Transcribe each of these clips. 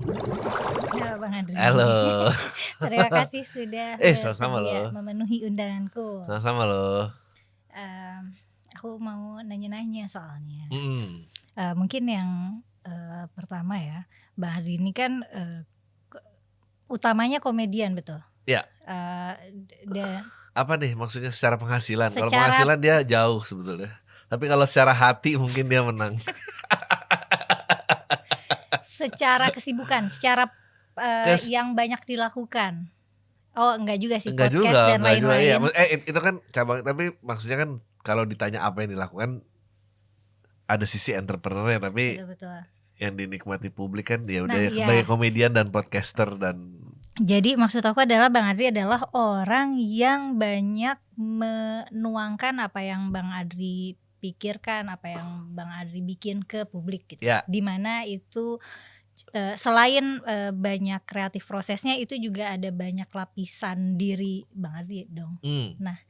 Halo Bang Andri. Halo. Terima kasih sudah Sama-sama bersedia loh. memenuhi undanganku. Sama-sama loh. Aku mau nanya-nanya soalnya. Mhm. Mungkin yang, pertama ya, Bang Andri ini kan, utamanya komedian betul? Iya. Dan Apa nih maksudnya secara penghasilan? Kalau secara penghasilan dia jauh sebetulnya. Tapi kalau secara hati mungkin dia menang. secara kesibukan, secara, Kes yang banyak dilakukan? Oh enggak juga sih, Enggak podcast juga dan iya. lain-lain. Itu kan cabang, tapi maksudnya kan kalau ditanya apa yang dilakukan, ada sisi entrepreneur-nya, tapi Betul betul. yang dinikmati publik kan ya Nah udah sebagai iya. komedian dan podcaster dan Jadi maksud aku adalah Bang Adri adalah orang yang banyak menuangkan apa yang Bang Adri pikirkan, apa yang Bang Adri bikin ke publik gitu. ya. Di mana itu, selain, banyak kreatif prosesnya itu juga ada banyak lapisan diri Bang Adri dong. Mmm. Nah,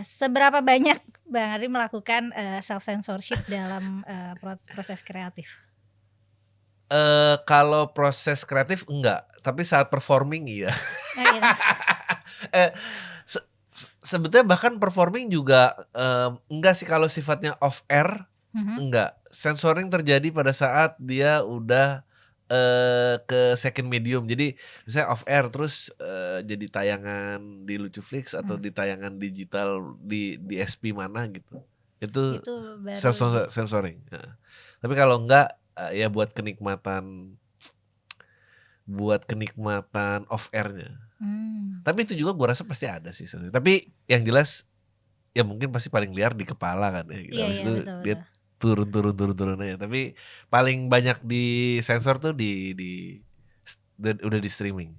seberapa banyak Bang Adri melakukan, self censorship dalam, proses kreatif? Kalau proses kreatif enggak, tapi saat performing iya. Oh gitu. Eh, se se sebetulnya bahkan performing juga, enggak sih kalau sifatnya off air, Mhm. enggak. Sensoring terjadi pada saat dia udah, ke second medium. Jadi misalnya off air terus, jadi tayangan di Lucuflix atau Mmm. di tayangan digital di SP mana gitu. Itu Itu baru self censoring, heeh. Tapi kalau enggak, ya buat kenikmatan off air-nya. Mmm. Tapi itu juga gua rasa pasti ada sih sebenarnya. Tapi yang jelas, ya mungkin pasti paling liar di kepala kan ya, gitu. Iya Habis iya, itu betul dia betul. turun aja. Tapi paling banyak disensor tuh udah di streaming.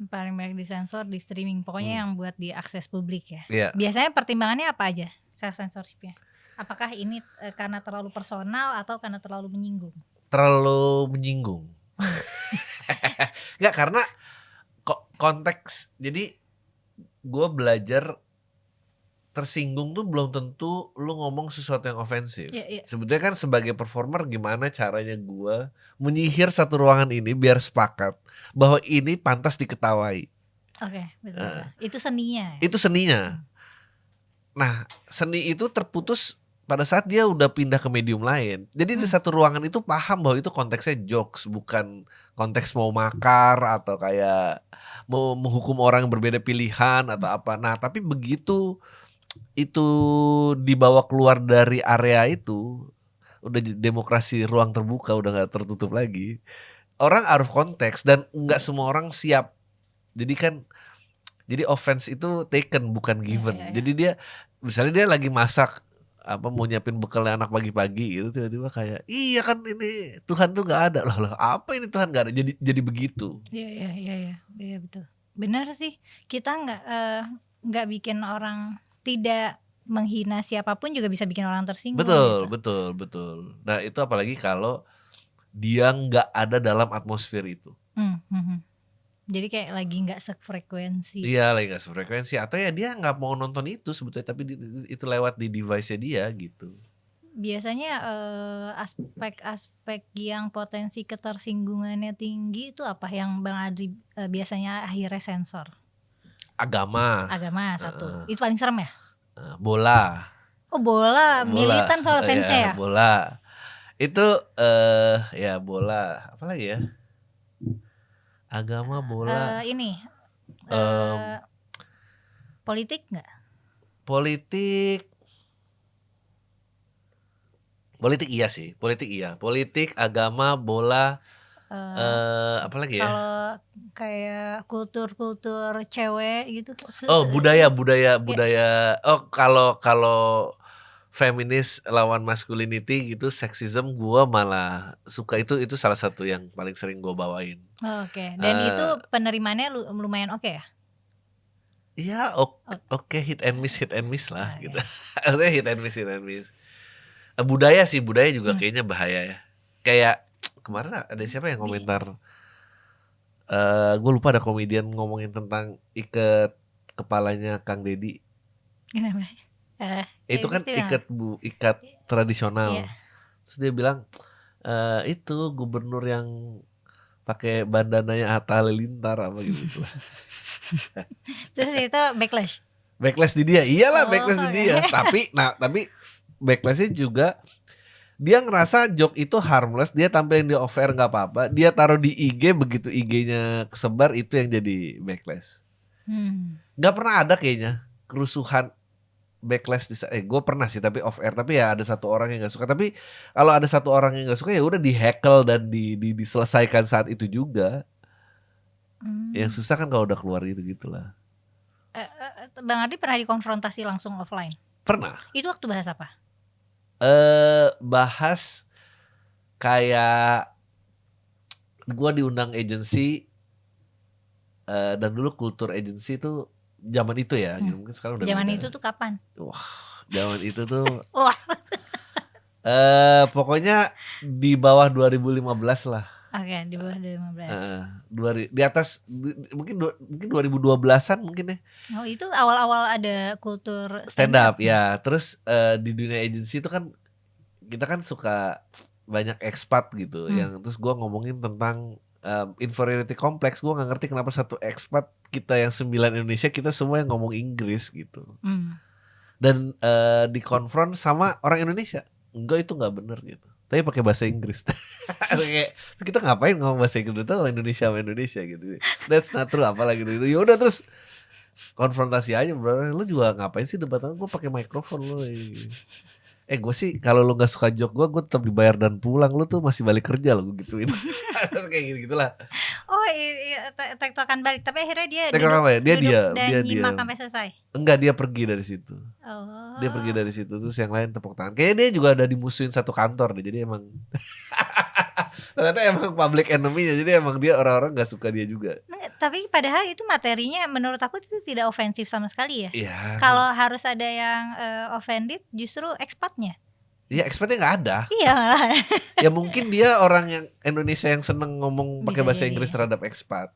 Paling banyak disensor di streaming, pokoknya Mmm. yang buat diakses publik ya. Iya. Biasanya pertimbangannya apa aja self censorship-nya? Apakah ini, karena terlalu personal atau karena terlalu menyinggung? Terlalu menyinggung. Mmm. Enggak, karena konteks, jadi gua belajar tersinggung tuh belum tentu lu ngomong sesuatu yang ofensif. Iya iya. Sebetulnya kan sebagai performer gimana caranya gua menyihir satu ruangan ini biar sepakat bahwa ini pantas diketawai. Oke, betul betul. Heeh, Itu seninya ya? itu seninya. Mmm. Nah, seni itu terputus pada saat dia udah pindah ke medium lain. Jadi di Mmm. satu ruangan itu paham bahwa itu konteksnya jokes, bukan konteks mau makar atau kayak mau menghukum orang yang berbeda pilihan Mmm. atau apa. Nah, tapi begitu itu dibawa keluar dari area itu, udah demokrasi ruang terbuka, udah nggak tertutup lagi, orang out of konteks dan nggak semua orang siap. Jadi kan, jadi offense itu taken bukan Iya iya given. iya. Jadi dia misalnya dia lagi masak, apa, mau nyiapin bekalnya anak pagi-pagi gitu, tiba-tiba kayak, "Iya kan ini Tuhan tuh nggak ada." Loh loh, apa ini Tuhan nggak ada? Jadi begitu. Iya iya iya iya. Iya betul. Benar sih, kita nggak bikin orang tidak menghina siapa pun juga bisa bikin orang tersinggung gitu. Betul betul betul. Nah, itu apalagi kalau dia nggak ada dalam atmosfer itu. Mhm. Jadi kayak lagi nggak sefrekuensi. Iya, lagi nggak sefrekuensi atau ya dia nggak mau nonton itu sebetulnya, tapi itu lewat di device-nya dia gitu. Biasanya, aspek-aspek yang potensi ketersinggungannya tinggi itu apa yang Bang Adri, biasanya akhirnya sensor? Agama, Agama satu, heeh, itu paling serem ya? bola Oh bola, bola, militan soal fansnya ya ya? bola. Itu, ya bola, apalagi ya? Agama, bola, Ini, mmm, eee, politik nggak? politik politik iya sih, politik iya. Politik, agama, bola, Eee, apalagi ya? kalau kayak kultur-kultur cewek gitu Oh, budaya budaya ya, budaya. Oh, kalau kalau feminis lawan masculinity gitu, seksisme, gua malah suka, itu salah satu yang paling sering gua bawain. oke, dan itu Eee, penerimaannya lumayan oke ya? iya, oke, hit and miss lah gitu. Oke. Maksudnya hit and miss. Budaya sih, budaya juga Mmm, kayaknya bahaya ya. Kayak kemarin ada siapa yang di komentar, gua lupa, ada komedian ngomongin tentang iket kepalanya Kang Deddy. kenapa? Ya Itu terus kan dia bilang apa? ikat Iya, tradisional. Terus dia bilang, itu gubernur yang pakai bandananya Atta Halilintar apa gitu lah. Terus itu backlash? Backlash di dia, iyalah Oh, backlash di oke. dia. Tapi backlashnya juga dia ngerasa joke itu harmless, dia tampilin di off air nggak apa-apa, dia taruh di IG, begitu IG-nya kesebar itu yang jadi backlash. Nggak pernah ada kayaknya kerusuhan backlash gue pernah sih tapi off air, tapi ya ada satu orang yang nggak suka. Tapi kalau ada satu orang yang nggak suka ya udah diheckle dan diselesaikan saat itu juga. Yang susah kan kalau udah keluar gitulah. Bang Ardi pernah dikonfrontasi langsung offline? Pernah. Itu waktu bahas apa? Bahas kayak gue diundang agency, dan dulu kultur agency tuh zaman itu ya, gitu. Mungkin sekarang udah Zaman beda. itu tuh kapan? Wah, zaman itu tuh Wah. pokoknya di bawah 2015 lah. Oke, di bawah 2015. Di atas mungkin 2012-an mungkin ya. Oh, itu awal-awal ada kultur Stand up ya. Terus di dunia agency itu kan kita kan suka banyak expat gitu, yang terus gue ngomongin tentang inferiority complex. Gue nggak ngerti kenapa satu expat kita yang 9 Indonesia kita semua yang ngomong Inggris gitu. Dan dikonfront sama orang Indonesia, enggak itu nggak bener gitu, tapi pakai bahasa Inggris. Kayak kita ngapain ngomong bahasa Inggris tuh Indonesia sama Indonesia gitu. That's not true apalah gitu. Ya udah terus konfrontasi aja, bro. Lu juga ngapain sih debatnya? Gue pakai mikrofon lu. Gue sih kalau lu nggak suka joke gue tetap dibayar dan pulang. Lu tuh masih balik kerja lo, gue gituin. Kayak gitulah. Oh, tektokan balik. Tapi akhirnya dia Tektokan duduk dia dan nyimak diam. sampai selesai. Enggak, dia pergi dari situ. Oh. Dia pergi dari situ, terus yang lain tepuk tangan. Kayaknya dia juga ada dimusuhin satu kantor deh. Jadi emang ternyata emang public enemy-nya. Jadi emang dia orang-orang gak suka dia juga. Tapi padahal itu materinya menurut aku itu tidak ofensif sama sekali ya. Iya. Kalau harus ada yang offended justru expatnya. Iya, expatnya gak ada. Iya malah. Ya mungkin dia orang yang Indonesia yang seneng ngomong pakai Bisa bahasa jadi. Inggris terhadap expat.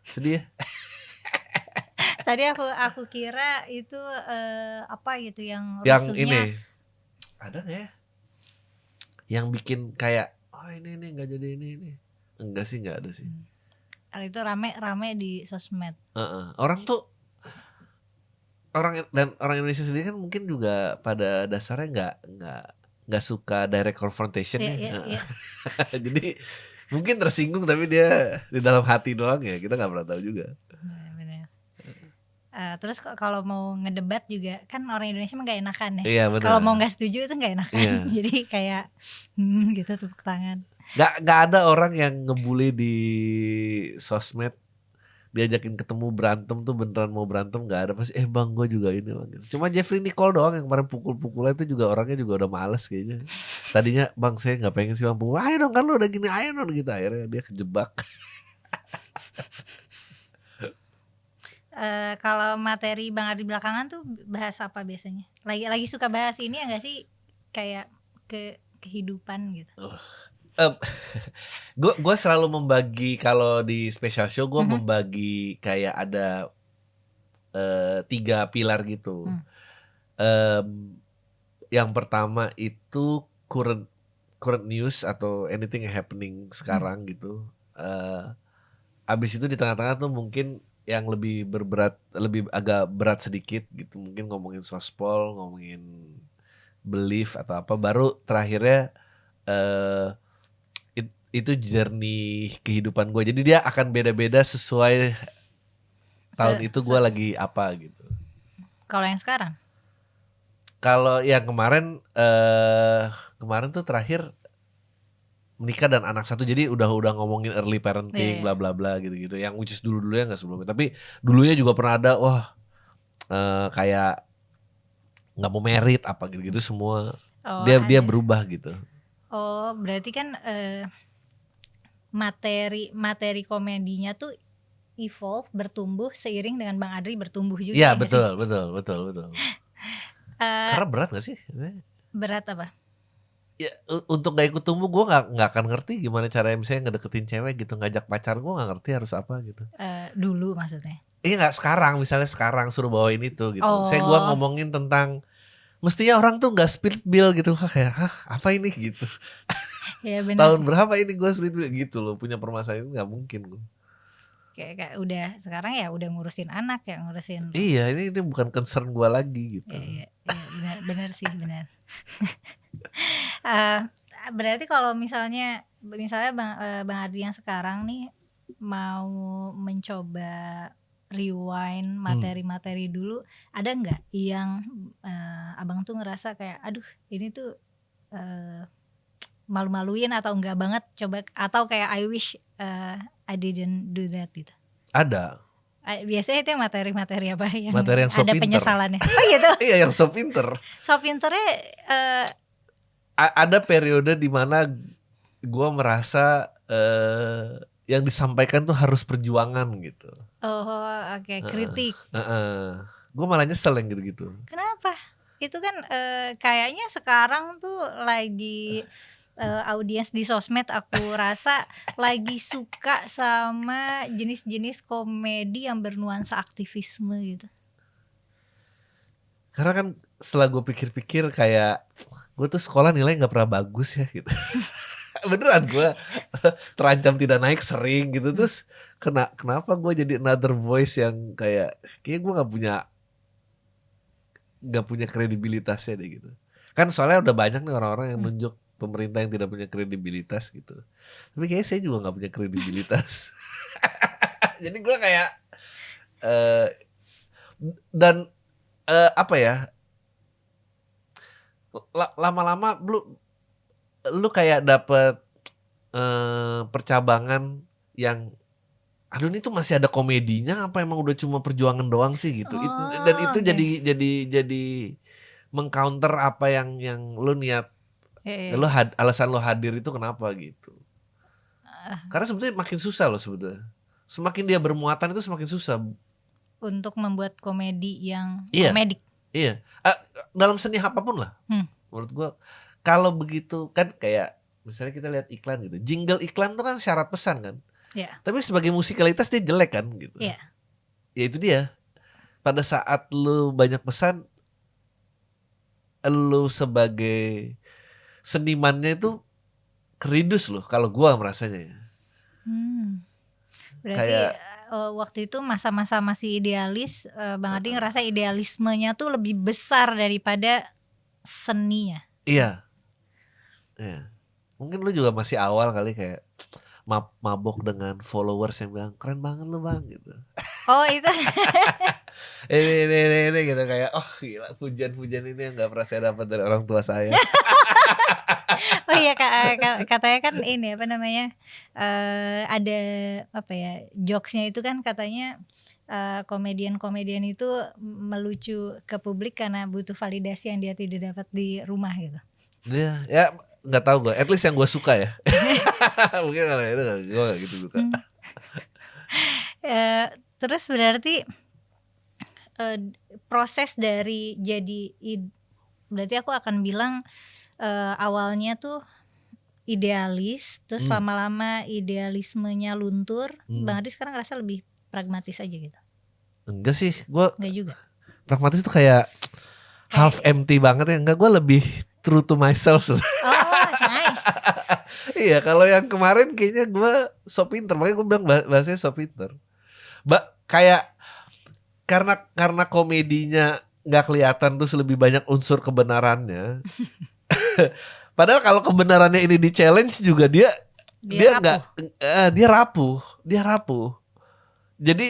Sedih ya. Tadi aku kira itu apa gitu yang Yang rusuhnya. ini ada gak ya? Yang bikin kayak ini nggak jadi ini. Enggak sih, nggak ada sih. Itu rame di sosmed. Orang Indonesia sendiri kan mungkin juga pada dasarnya nggak suka direct confrontation ya. Iya. Jadi mungkin tersinggung, tapi dia di dalam hati doang ya, kita nggak pernah tahu juga. Benar. Terus kalau mau ngedebat juga kan orang Indonesia mah gak enakan ya. Iya, benar. Kalau mau nggak setuju itu gak enakan. Iya. Jadi kayak gitu tepuk tangan. Nggak ada orang yang ngebully di sosmed, diajakin ketemu berantem tuh beneran mau berantem, nggak ada. Pasti bang gue juga ini bang. Cuma Jeffrey Nicole doang yang kemarin pukul-pukulnya itu juga orangnya juga udah males kayaknya. Tadinya bang saya nggak pengen sih bang pukul, ayo dong kan lu udah gini, ayo dong gitu. Akhirnya dia kejebak. Kalau materi Bang Ardi belakangan tuh bahas apa biasanya? Lagi suka bahas ini ya nggak sih, kayak kehidupan gitu? Gue selalu membagi, kalau di special show gue membagi kayak ada 3 pilar gitu. Yang pertama itu current news atau anything yang happening sekarang gitu. Abis itu di tengah-tengah tuh mungkin yang lebih berberat, lebih agak berat sedikit gitu. Mungkin ngomongin sospol, ngomongin belief atau apa. Baru terakhirnya itu journey kehidupan gue. Jadi dia akan beda-beda sesuai tahun itu gue lagi apa gitu. Kalau yang sekarang? Kalau yang kemarin tuh terakhir menikah dan anak 1. Jadi udah ngomongin early parenting, bla bla bla gitu-gitu. Yang which is dulu-dulunya nggak sebelumnya. Tapi dulunya juga pernah ada kayak nggak mau merit apa gitu-gitu semua. Dia berubah gitu. Oh, berarti kan materi komedinya tuh evolve, bertumbuh seiring dengan Bang Adri bertumbuh juga. Iya, betul. Karena berat gak sih? Berat apa? Ya, untuk gak ikut tumbuh gue gak akan ngerti gimana caranya misalnya ngedeketin cewek gitu, ngajak pacar, gue gak ngerti harus apa gitu. Dulu maksudnya? Iya gak sekarang, misalnya sekarang suruh bawain itu gitu. Saya gue ngomongin tentang mestinya orang tuh gak spirit bill gitu, kayak apa ini gitu. Ya benar Tahun sih. berapa ini gue split gitu loh, punya permasalahan itu nggak mungkin gue. Kayak udah sekarang ya udah ngurusin anak ya, ngurusin Iya, ini bukan concern gue lagi gitu. ya benar benar sih, benar. Eh, berarti kalau misalnya Bang Adri yang sekarang nih mau mencoba rewind materi-materi dulu, ada nggak yang abang tuh ngerasa kayak aduh ini tuh malu-maluin atau enggak banget, coba, atau kayak I wish I didn't do that gitu? Ada. Biasanya itu yang materi-materi apa yang Materi yang so ada pinter. penyesalannya? Oh gitu. Iya, yang so pinter. So pinternya Ada periode di mana gue merasa yang disampaikan tuh harus perjuangan gitu. oh oke, kritik. Gue malah nyesel yang gitu-gitu. Kenapa? Itu kan kayaknya sekarang tuh lagi audiens di sosmed aku rasa lagi suka sama jenis-jenis komedi yang bernuansa aktivisme gitu. Karena kan setelah gue pikir-pikir kayak gue tuh sekolah nilai nggak pernah bagus ya gitu. Beneran gue terancam tidak naik sering gitu. Terus kenapa gue jadi another voice yang kayak gue nggak punya kredibilitasnya deh gitu. Kan soalnya udah banyak nih orang-orang yang nunjuk pemerintah yang tidak punya kredibilitas gitu. Tapi kayaknya saya juga nggak punya kredibilitas. Jadi gue kayak dan apa ya, lama-lama lu kayak dapet percabangan yang aduh ini tuh masih ada komedinya apa emang udah cuma perjuangan doang sih gitu. Dan itu Okay. jadi mengcounter apa yang lu niat. Lu alasan lu hadir itu kenapa gitu. Karena sebetulnya makin susah loh sebetulnya. Semakin dia bermuatan itu semakin susah untuk membuat komedi yang Iya. komedik. Iya. Dalam seni apapun lah. Menurut gua kalau begitu kan kayak misalnya kita lihat iklan gitu. Jingle iklan tuh kan syarat pesan kan. Iya. Tapi sebagai musikalitas dia jelek kan gitu. Iya. Ya itu dia. Pada saat lu banyak pesan, lu sebagai senimannya itu keridus loh kalau gua merasanya ya. Berarti Kayak waktu itu masa-masa masih idealis, Bang Adi ngerasa idealismenya tuh lebih besar daripada seninya. Iya. Iya. Mungkin lu juga masih awal kali kayak mabok dengan followers yang bilang keren banget lu bang gitu. Oh itu. ini gitu kayak oh gila pujian-pujian ini yang nggak pernah saya dapat dari orang tua saya. Oh iya katanya kan ini apa namanya ada apa ya jokesnya itu kan katanya komedian-komedian itu melucu ke publik karena butuh validasi yang dia tidak dapat di rumah gitu. Dia ya nggak tahu gue, at least yang gue suka ya. Mungkin kalau itu gue nggak gitu suka. Terus berarti proses dari berarti aku akan bilang awalnya tuh idealis, terus lama-lama idealismenya luntur. Bang Adi sekarang ngerasa lebih pragmatis aja gitu? Enggak sih, gue enggak juga. Pragmatis tuh kayak half empty banget ya. Enggak, gue lebih true to myself. Oh nice. Iya, kalau yang kemarin kayaknya gue so pinter, makanya gue bilang bahasanya so pinter. Kayak karena komedinya nggak kelihatan terus lebih banyak unsur kebenarannya. Padahal kalau kebenarannya ini di challenge juga dia nggak dia rapuh. Jadi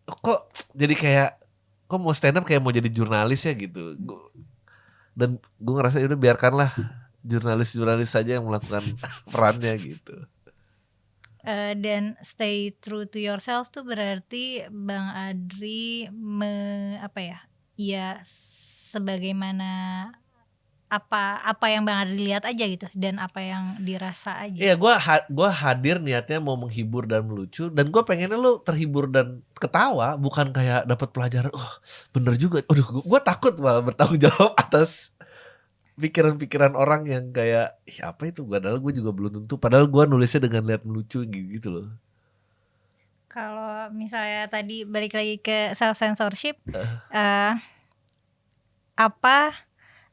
kok jadi kayak kok mau stand up kayak mau jadi jurnalis ya gitu. Dan gue ngerasa udah biarkanlah jurnalis saja yang melakukan perannya gitu. Dan stay true to yourself tuh berarti Bang Adri ya sebagaimana apa yang Bang Adri lihat aja gitu dan apa yang dirasa aja. Iya, gue hadir niatnya mau menghibur dan melucu dan gue pengennya lu terhibur dan ketawa, bukan kayak dapat pelajaran. Oh bener juga. Aduh, gue takut malah bertanggung jawab atas pikiran-pikiran orang yang kayak apa itu, padahal gue juga belum tentu, padahal gue nulisnya dengan lihat melucu gitu loh. Kalau misalnya tadi balik lagi ke self censorship,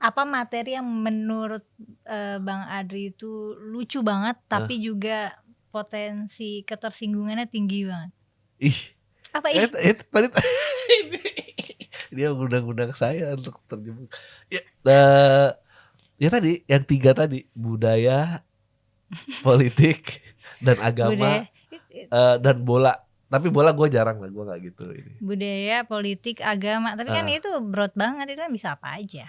Apa materi yang menurut Bang Adri itu lucu banget, tapi juga potensi ketersinggungannya tinggi banget? Ih, Apa ih? tadi dia undang-undang saya untuk terjemah. Ya, ya tadi yang 3 tadi, budaya, politik, dan agama, Budaya, dan bola. Tapi bola gue jarang lah, gue nggak gitu ini. budaya, politik, agama. Tapi kan Ah. itu broad banget, itu kan bisa apa aja.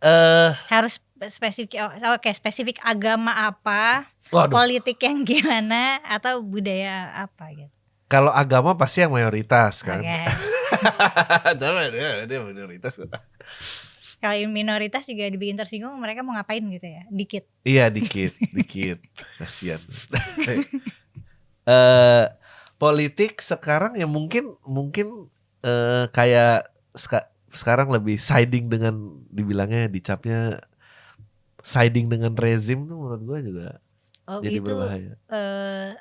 Eh, Harus spesifik. Oke, spesifik agama apa, waduh, politik yang gimana, atau budaya apa gitu. kalau agama pasti yang mayoritas kan. Oke. Coba dia minoritas. Kalau yang minoritas juga dibikin tersinggung, mereka mau ngapain gitu ya? Dikit. Iya dikit. Kasihan. Politik sekarang ya mungkin kayak sekarang lebih siding dengan, dibilangnya dicapnya siding dengan rezim tuh menurut gue juga Oh jadi itu berbahaya.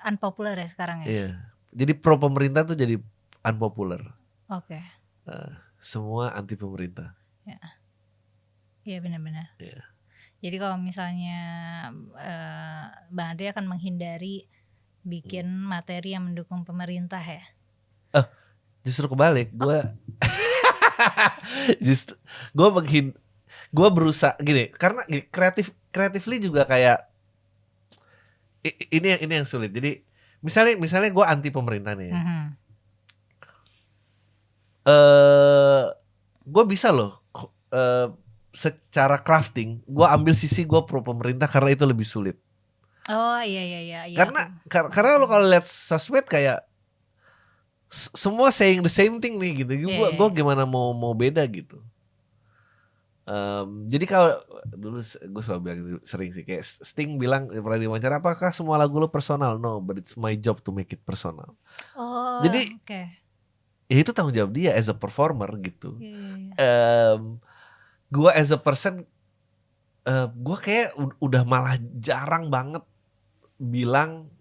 unpopular ya sekarang ya? Iya. Jadi pro pemerintah tuh jadi unpopular. Oke. Semua anti pemerintah. Iya benar-benar. Iya. Jadi kalau misalnya Bang Andri akan menghindari bikin materi yang mendukung pemerintah ya? Justru kebalik, gue berusaha gini, karena creatively juga kayak ini yang sulit. Jadi misalnya gue anti pemerintah nih. Gue bisa loh secara crafting gue ambil sisi gue pro pemerintah karena itu lebih sulit. Oh iya. Karena lo kalau lihat sosmed kayak semua saying the same thing nih gitu. Gue gimana mau beda gitu. Jadi kalau dulu gue selalu bilang sering sih, kayak Sting bilang pernah diwawancara, apakah semua lagu lo personal? No, but it's my job to make it personal. Oh, jadi ya itu tanggung jawab dia as a performer gitu. Gue as a person, gue kayak udah malah jarang banget bilang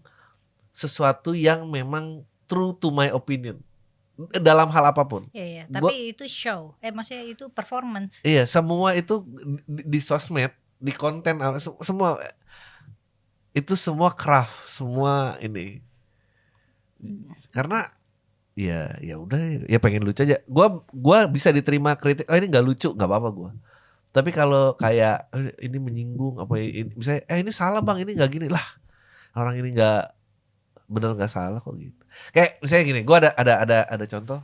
sesuatu yang memang true to my opinion dalam hal apapun. Iya. Tapi itu show, maksudnya itu performance. Iya, semua itu di sosmed, di konten, semua itu semua craft, semua ini. Karena ya udah, ya pengen lucu aja. Gua bisa diterima kritik, oh ini nggak lucu, nggak apa-apa gua. Tapi kalau kayak ini menyinggung apa ini, misalnya ini salah bang, ini nggak gini lah, orang ini nggak bener, nggak salah kok gitu. Kayak misalnya gini, gue ada contoh,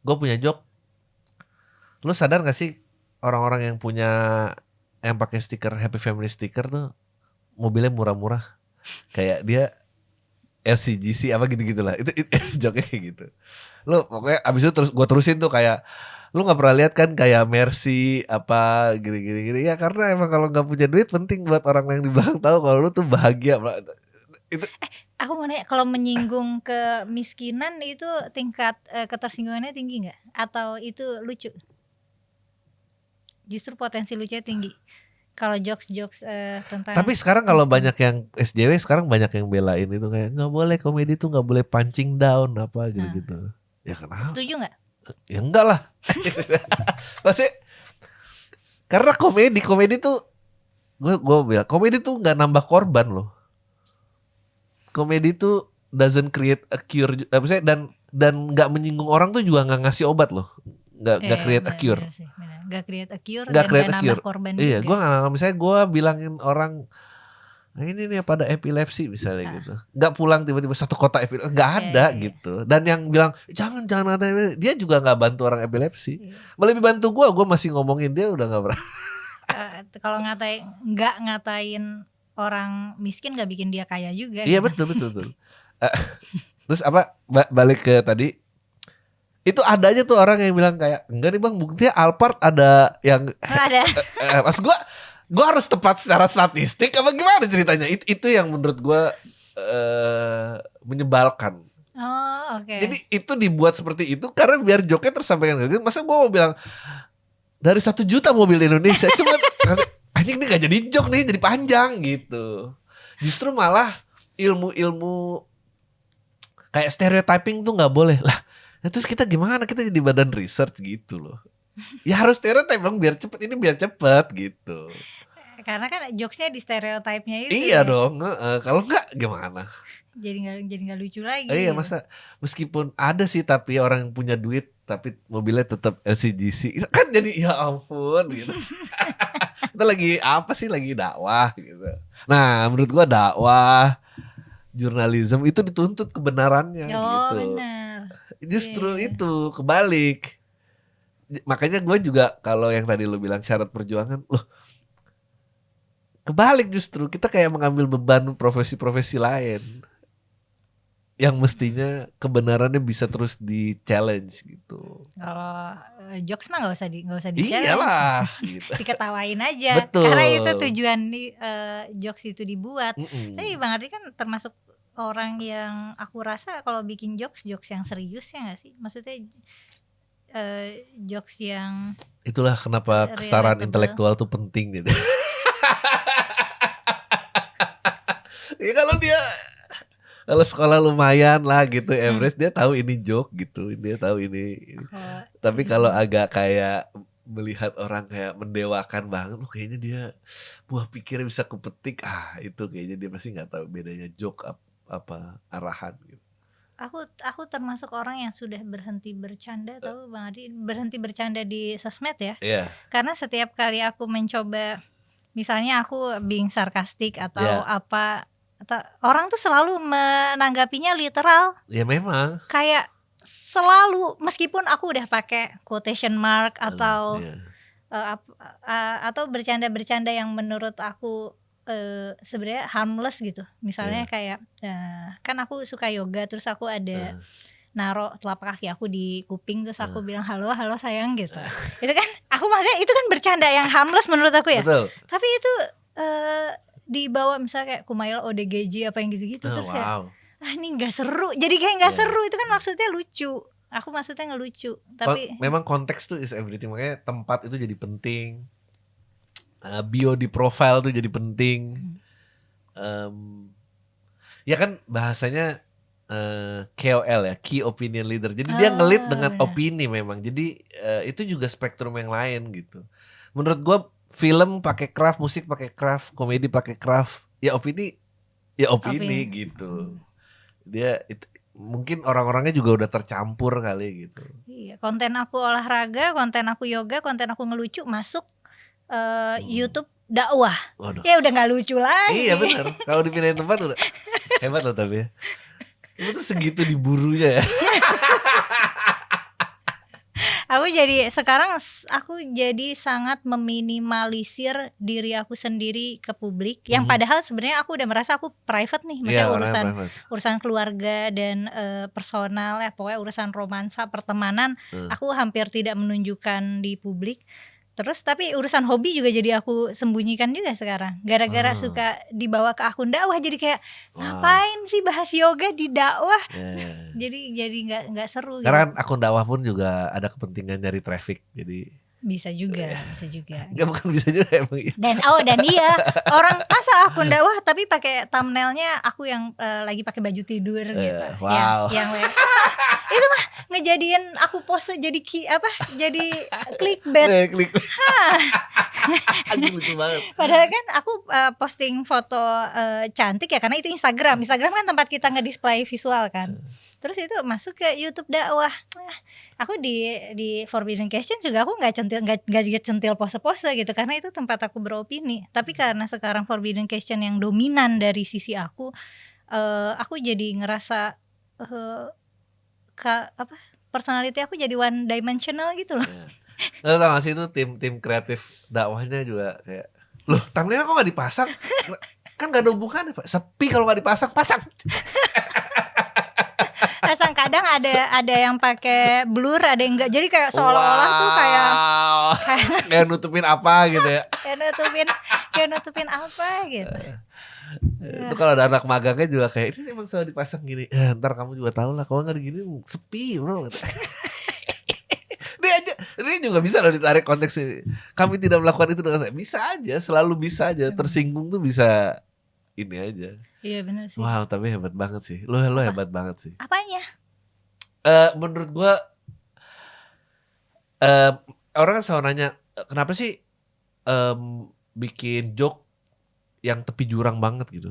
gue punya joke. Lu sadar gak sih orang-orang yang pakai stiker Happy Family stiker tuh mobilnya murah-murah, kayak dia LCGC apa gitu-gitulah. Itu joke-nya kayak gitu. Lu pokoknya abis itu gue terusin tuh kayak, lu nggak pernah lihat kan kayak Mercy apa gini ya, karena emang kalau nggak punya duit penting buat orang yang di belakang tahu kalau lu tuh bahagia. Itu aku mau nanya, kalau menyinggung kemiskinan itu tingkat ketersinggungannya tinggi nggak? Atau itu lucu? Justru potensi lucunya tinggi. Kalau jokes tentang. Tapi sekarang kalau banyak yang SJW sekarang banyak yang belain itu, kayak nggak boleh komedi tuh nggak boleh punching down apa gitu. Ya kenapa? Setuju nggak? Ya enggak lah. Maksudnya karena komedi tuh gue bilang komedi tuh nggak nambah korban loh. Komedi tuh doesn't create a cure, maksudnya dan nggak menyinggung orang tuh juga nggak ngasih obat loh, nggak create a cure. Nggak create a cure dan nggak nambah korban iya, juga. Gue nggak, misalnya gue bilangin orang ini nih pada epilepsi misalnya gitu, nggak pulang tiba-tiba satu kota epilepsi, nggak ada gitu. Dan yang bilang jangan ngatain, dia juga nggak bantu orang epilepsi, lebih bantu gue masih ngomongin dia udah nggak pernah. Kalau nggak ngatain orang miskin nggak bikin dia kaya juga. Iya gitu. betul. Terus apa, balik ke tadi, itu ada aja tuh orang yang bilang kayak enggak nih bang, buktinya Alphard ada yang ada. Mas gue harus tepat secara statistik apa gimana ceritanya? Itu yang menurut gue menyebalkan. Oh oke. Jadi itu dibuat seperti itu karena biar joke-nya tersampaikan. Masa gue mau bilang dari 1 juta mobil di Indonesia, cuma anjing ini gak jadi joke nih, jadi panjang gitu. Justru malah ilmu kayak stereotyping tuh gak boleh lah. Nah, terus kita gimana, kita jadi badan research gitu loh. Ya harus stereotype dong biar cepet, ini biar cepet gitu. Karena kan jokesnya di stereotipnya itu Iya ya. dong, kalau enggak gimana? Jadi nggak lucu Iya lagi gitu. masa meskipun ada sih tapi orang yang punya duit tapi mobilnya tetap LCGC kan jadi ya ampun gitu. Kita lagi apa sih lagi dakwah gitu. Nah menurut gua dakwah jurnalisme itu dituntut kebenarannya Oh gitu. benar. Iya Justru iya. itu kebalik. Makanya gue juga kalau yang tadi lo bilang syarat perjuangan, loh kebalik justru kita kayak mengambil beban profesi-profesi lain yang mestinya kebenarannya bisa terus di challenge gitu. Kalau jokes mah nggak usah di challenge, Iyalah gitu. diketawain aja. Karena itu Betul. tujuan jokes itu dibuat. Tapi Mm-mm. Bang Ardi kan termasuk orang yang aku rasa kalau bikin jokes yang serius ya nggak sih? Maksudnya jokes yang Itulah kenapa kesetaraan relatable. intelektual tuh penting gitu. Ya kalau sekolah lumayan lah gitu Hmm. Everest dia tahu ini joke gitu, dia tahu ini. Kalau Tapi kalau agak kayak melihat orang kayak mendewakan banget, oh kayaknya dia buah pikirnya bisa kupetik, itu kayaknya dia pasti nggak tahu bedanya joke apa arahan gitu. aku termasuk orang yang sudah berhenti bercanda, tahu Bang Ardi, berhenti bercanda di sosmed ya. Iya, Karena setiap kali aku mencoba, misalnya aku being sarkastik atau ya, apa, atau orang tuh selalu menanggapinya literal, ya memang. kayak selalu meskipun aku udah pakai quotation mark Aduh, atau iya. atau bercanda-bercanda yang menurut aku sebenarnya harmless gitu. Misalnya Iya. kayak kan aku suka yoga, terus aku ada Eh, naruh telapak kaki aku di kuping, terus aku eh, bilang halo halo sayang gitu. Itu kan aku maksudnya itu kan bercanda yang harmless menurut aku ya. betul. Tapi itu dibawa misalnya kayak Kumail ODGJ apa yang gitu-gitu, Oh, terus kayak wow. ini nggak seru. Jadi kayak nggak Iya. seru, itu kan maksudnya lucu. Aku maksudnya ngelucu, tapi Memang konteks tuh is everything, makanya tempat itu jadi penting. Bio di profile tuh jadi penting. Em, ya kan bahasanya KOL ya, Key Opinion Leader. Jadi dia ngelit dengan benar. opini memang. Jadi itu juga spektrum yang lain gitu. Menurut gua film pakai craft, musik pakai craft, komedi pakai craft. Ya opini Opini. gitu. Dia mungkin orang-orangnya juga udah tercampur kali gitu. Iya, konten aku olahraga, konten aku yoga, konten aku ngelucu masuk YouTube dakwah. Waduh. Ya udah nggak lucu lagi. Iya benar. Kalau dipindahin tempat udah hebat loh tapi ya. Itu tuh segitu diburunya ya. Aku jadi sangat meminimalisir diri aku sendiri ke publik. Yang Mhm. padahal sebenarnya aku udah merasa aku private nih, Iya maksudnya orangnya private. urusan keluarga dan personal ya, pokoknya urusan romansa, pertemanan, aku hampir tidak menunjukkan di publik. Terus tapi urusan hobi juga jadi aku sembunyikan juga sekarang. Gara-gara suka dibawa ke akun dakwah, jadi kayak ngapain sih bahas yoga di dakwah? Ya. Jadi nggak seru gitu. Karena kan akun dakwah pun juga ada kepentingan nyari traffic. Jadi Bisa juga. enggak bukan bisa juga emang. Iya. Dan iya, orang masa akun dakwah tapi pakai thumbnailnya aku yang lagi pakai baju tidur gitu. Wow. Yang itu mah ngejadiin aku pose jadi jadi clickbait. Klik. Anjing lucu banget. Padahal kan aku posting foto cantik ya, karena itu Instagram kan tempat kita nge-display visual kan. Terus itu masuk ke YouTube dakwah. Aku di Forbidden Question juga aku nggak centil pose-pose gitu, karena itu tempat aku beropini. Tapi karena sekarang Forbidden Question yang dominan dari sisi aku jadi ngerasa personality aku jadi one dimensional gitu loh. Lo tau gak sih itu tim kreatif dakwahnya juga kayak, loh thumbnailnya kok gak dipasang? Kan gak ada hubungannya Pak, sepi kalau gak dipasang, pasang. Pasang, kadang ada yang pakai blur, ada yang enggak. Jadi kayak seolah-olah tuh kayak kayak nutupin apa gitu ya. kayak nutupin apa gitu. Itu kalau ada anak magangnya juga kayak, ini emang selalu dipasang gini. Ntar kamu juga tahu lah, kalau nggak gini sepi bro. Dia juga bisa loh ditarik konteks ini. Kami tidak melakukan itu dengan saya. Bisa aja, selalu bisa aja. Tersinggung tuh bisa ini aja. Iya benar sih. Wow, tapi hebat banget sih. Lo hebat banget sih. Apanya? Menurut gua orang kan selalu nanya, kenapa sih bikin joke yang tepi jurang banget gitu.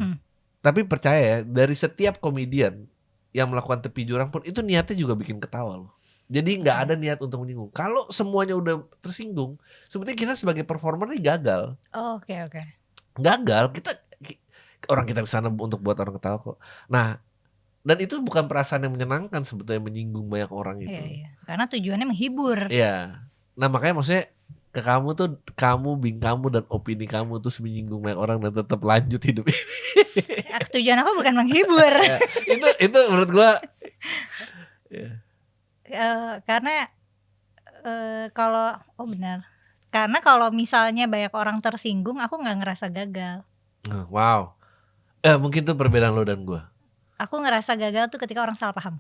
Tapi percaya ya, dari setiap komedian yang melakukan tepi jurang pun itu niatnya juga bikin ketawa loh. Jadi nggak ada niat untuk menyinggung. Kalau semuanya udah tersinggung, sebetulnya kita sebagai performer ini gagal. Oke. Gagal, orang kita kesana untuk buat orang ketawa kok. Nah, dan itu bukan perasaan yang menyenangkan sebetulnya menyinggung banyak orang itu. Iya. Karena tujuannya menghibur. Iya. Nah makanya maksudnya ke kamu tuh, bing kamu dan opini kamu tuh menyinggung banyak orang dan tetap lanjut hidup ini. Tujuan aku bukan menghibur. Ya, itu menurut gua. Karena kalau benar. Karena kalau misalnya banyak orang tersinggung, aku nggak ngerasa gagal. Wow. Mungkin tuh perbedaan lo dan gua. Aku ngerasa gagal tuh ketika orang salah paham.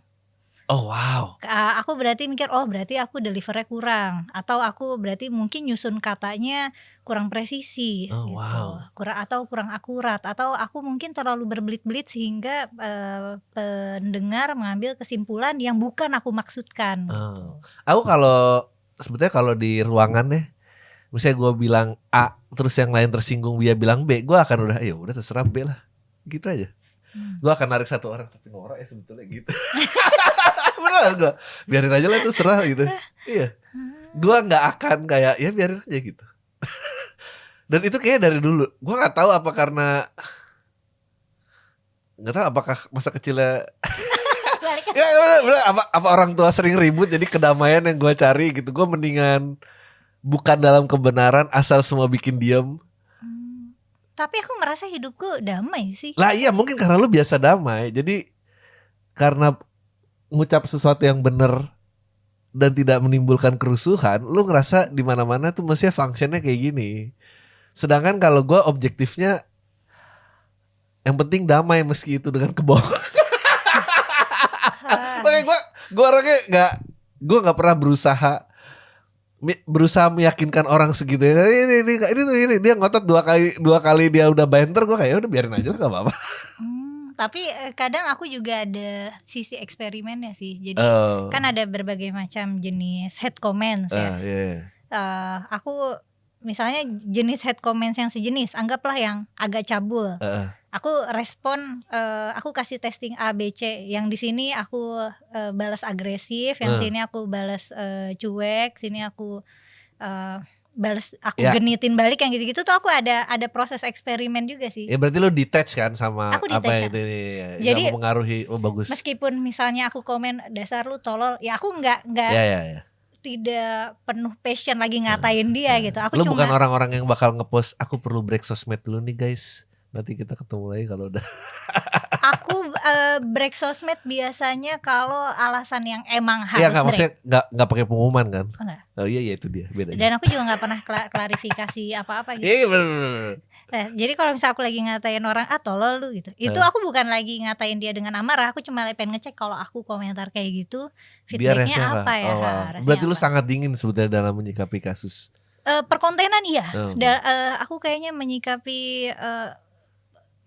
Oh wow. Aku berarti mikir, berarti aku delivernya kurang, atau aku berarti mungkin nyusun katanya kurang presisi, gitu. Wow. Kurang akurat, atau aku mungkin terlalu berbelit-belit sehingga pendengar mengambil kesimpulan yang bukan aku maksudkan. Gitu. Aku sebetulnya kalau di ruangan ya, misalnya gue bilang A, terus yang lain tersinggung dia bilang B, gue akan udah terserah B lah, gitu aja. Gue akan narik satu orang, tapi norak ya sebetulnya gitu. Beneran gue, biarin aja lah itu serah gitu. Iya, gue nggak akan kayak ya biarin aja gitu. Dan itu kayak dari dulu, gue nggak tahu apa karena nggak tahu apakah masa kecilnya apa orang tua sering ribut jadi kedamaian yang gue cari gitu. Gue mendingan bukan dalam kebenaran asal semua bikin diem. Tapi aku merasa hidupku damai sih. Lah iya, mungkin karena lu biasa damai. Jadi karena ngucap sesuatu yang benar dan tidak menimbulkan kerusuhan, lu ngerasa di mana-mana tuh mestinya functionnya kayak gini. Sedangkan kalau gue objektifnya yang penting damai meski itu dengan kebohongan. Makanya gue orangnya nggak pernah berusaha meyakinkan orang segitu ya. Ini dia ngotot dua kali dia udah banter, gue kayak udah biarin aja nggak apa-apa. Tapi kadang aku juga ada sisi eksperimennya sih. Jadi kan ada berbagai macam jenis head comments ya. Aku misalnya jenis head comments yang sejenis, anggaplah yang agak cabul. Aku respon, aku kasih testing A, B, C. Yang di sini aku balas agresif, yang sini aku balas cuek, sini aku balas, aku genitin balik, yang gitu-gitu tuh aku ada proses eksperimen juga sih. Ya berarti lo detach kan sama aku apa itu jadi mempengaruhi. Bagus. Meskipun misalnya aku komen dasar lu tolol, ya aku nggak tidak penuh passion lagi ngatain dia gitu. Aku lo bukan orang-orang yang bakal ngepost aku perlu break sosmed dulu nih guys, nanti kita ketemu lagi kalau udah. Aku break sosmed biasanya kalau alasan yang emang harus break. Maksudnya nggak pakai pengumuman kan? Enggak. Oh iya itu dia bedanya. Dan aku juga nggak pernah klarifikasi apa-apa gitu. Iya bener. Nah, jadi kalau misalnya aku lagi ngatain orang tolol lu gitu, itu aku bukan lagi ngatain dia dengan amarah, aku cuma pengen ngecek kalau aku komentar kayak gitu feedbacknya apa ya. Berarti lu sangat dingin sebetulnya dalam menyikapi kasus. Perkontenan iya. Aku kayaknya menyikapi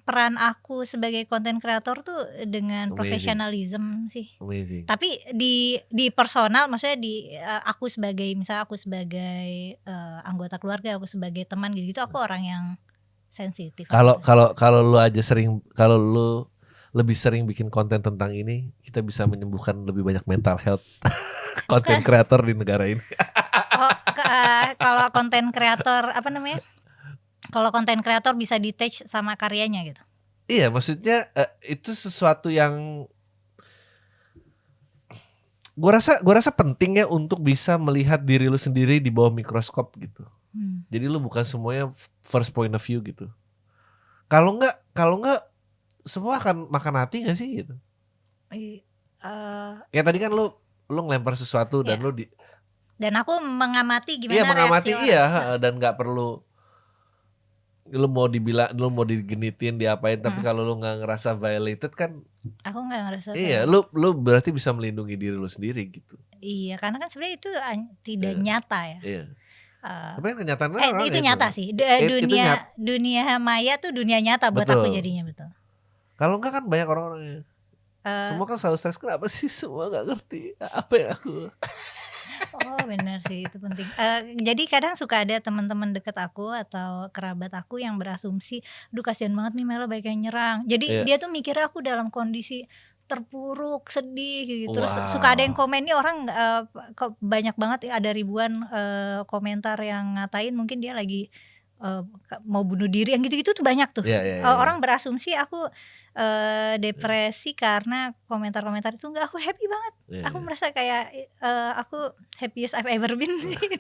peran aku sebagai content creator tuh dengan profesionalism sih. Amazing. Tapi di personal, maksudnya aku sebagai anggota keluarga, aku sebagai teman gitu, aku orang yang sensitif. Kalau lu aja kalau lu lebih sering bikin konten tentang ini, kita bisa menyembuhkan lebih banyak mental health content creator di negara ini. Kalau konten kreator kalau konten kreator bisa detach sama karyanya gitu. Iya, maksudnya itu sesuatu yang gue rasa penting ya untuk bisa melihat diri lu sendiri di bawah mikroskop gitu. Jadi lu bukan semuanya first point of view gitu. Kalau enggak semua akan makan hati nggak sih gitu. Ya tadi kan lu ngelempar sesuatu dan lu dan aku mengamati gimana mengamati reaksi orang. Dan nggak perlu lu mau digenitin diapain, tapi kalau lu nggak ngerasa violated kan. Aku nggak ngerasa. Iya, lu berarti bisa melindungi diri lu sendiri gitu. Iya, karena kan sebenarnya itu tidak nyata ya. Iya. Tapi kan kenyataannya itu nyata sih. Dunia maya tuh dunia nyata buat aku jadinya, betul. Kalau enggak kan banyak orang-orang semua kan selalu stres, kenapa sih semua nggak ngerti apa yang aku. Oh benar sih itu penting. Jadi kadang suka ada teman-teman deket aku atau kerabat aku yang berasumsi, "Aduh kasihan banget nih Mela banyak yang nyerang." Jadi Iya. dia tuh mikirnya aku dalam kondisi terpuruk, sedih gitu. Terus suka ada yang Wow. komen nih orang, kok banyak banget ya ada ribuan, komentar yang ngatain mungkin dia lagi, mau bunuh diri, yang gitu-gitu tuh banyak tuh. Iya iya iya. Orang berasumsi aku, depresi karena komentar-komentar itu, enggak, aku happy banget. Iya Aku iya. merasa kayak, aku happiest I've ever been di sini.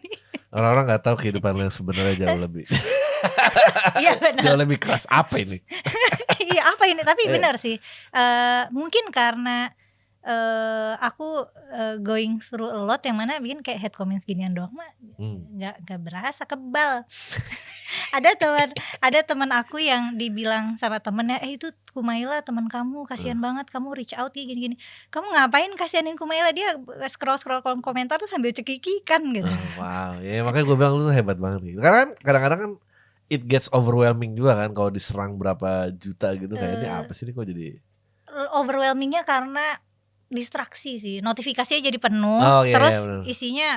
Orang-orang nggak tahu kehidupan lo yang sebenarnya jauh lebih Iya benar. jauh lebih keras apa ini? Iya apa ini, tapi Iya. benar sih, mungkin karena, aku, going through a lot yang mana bikin kayak hate comment seginian doang mah Mmm. nggak berasa, kebal. Ada teman aku yang dibilang sama temennya, "Eh itu Kumaila teman kamu, kasihan banget kamu reach out dia gini-gini." "Kamu ngapain kasihanin Kumaila? Dia scroll-scroll kolom komentar tuh sambil cekikikan," gitu. Oh, wow, ya makanya gue bilang lu tuh hebat banget gitu. Karena kan kadang-kadang kan it gets overwhelming juga kan kalau diserang berapa juta gitu kayak ini Eee, apa sih ini kok jadi Overwhelming-nya karena distraksi sih, notifikasinya jadi penuh, oh iya iya terus bener. isinya,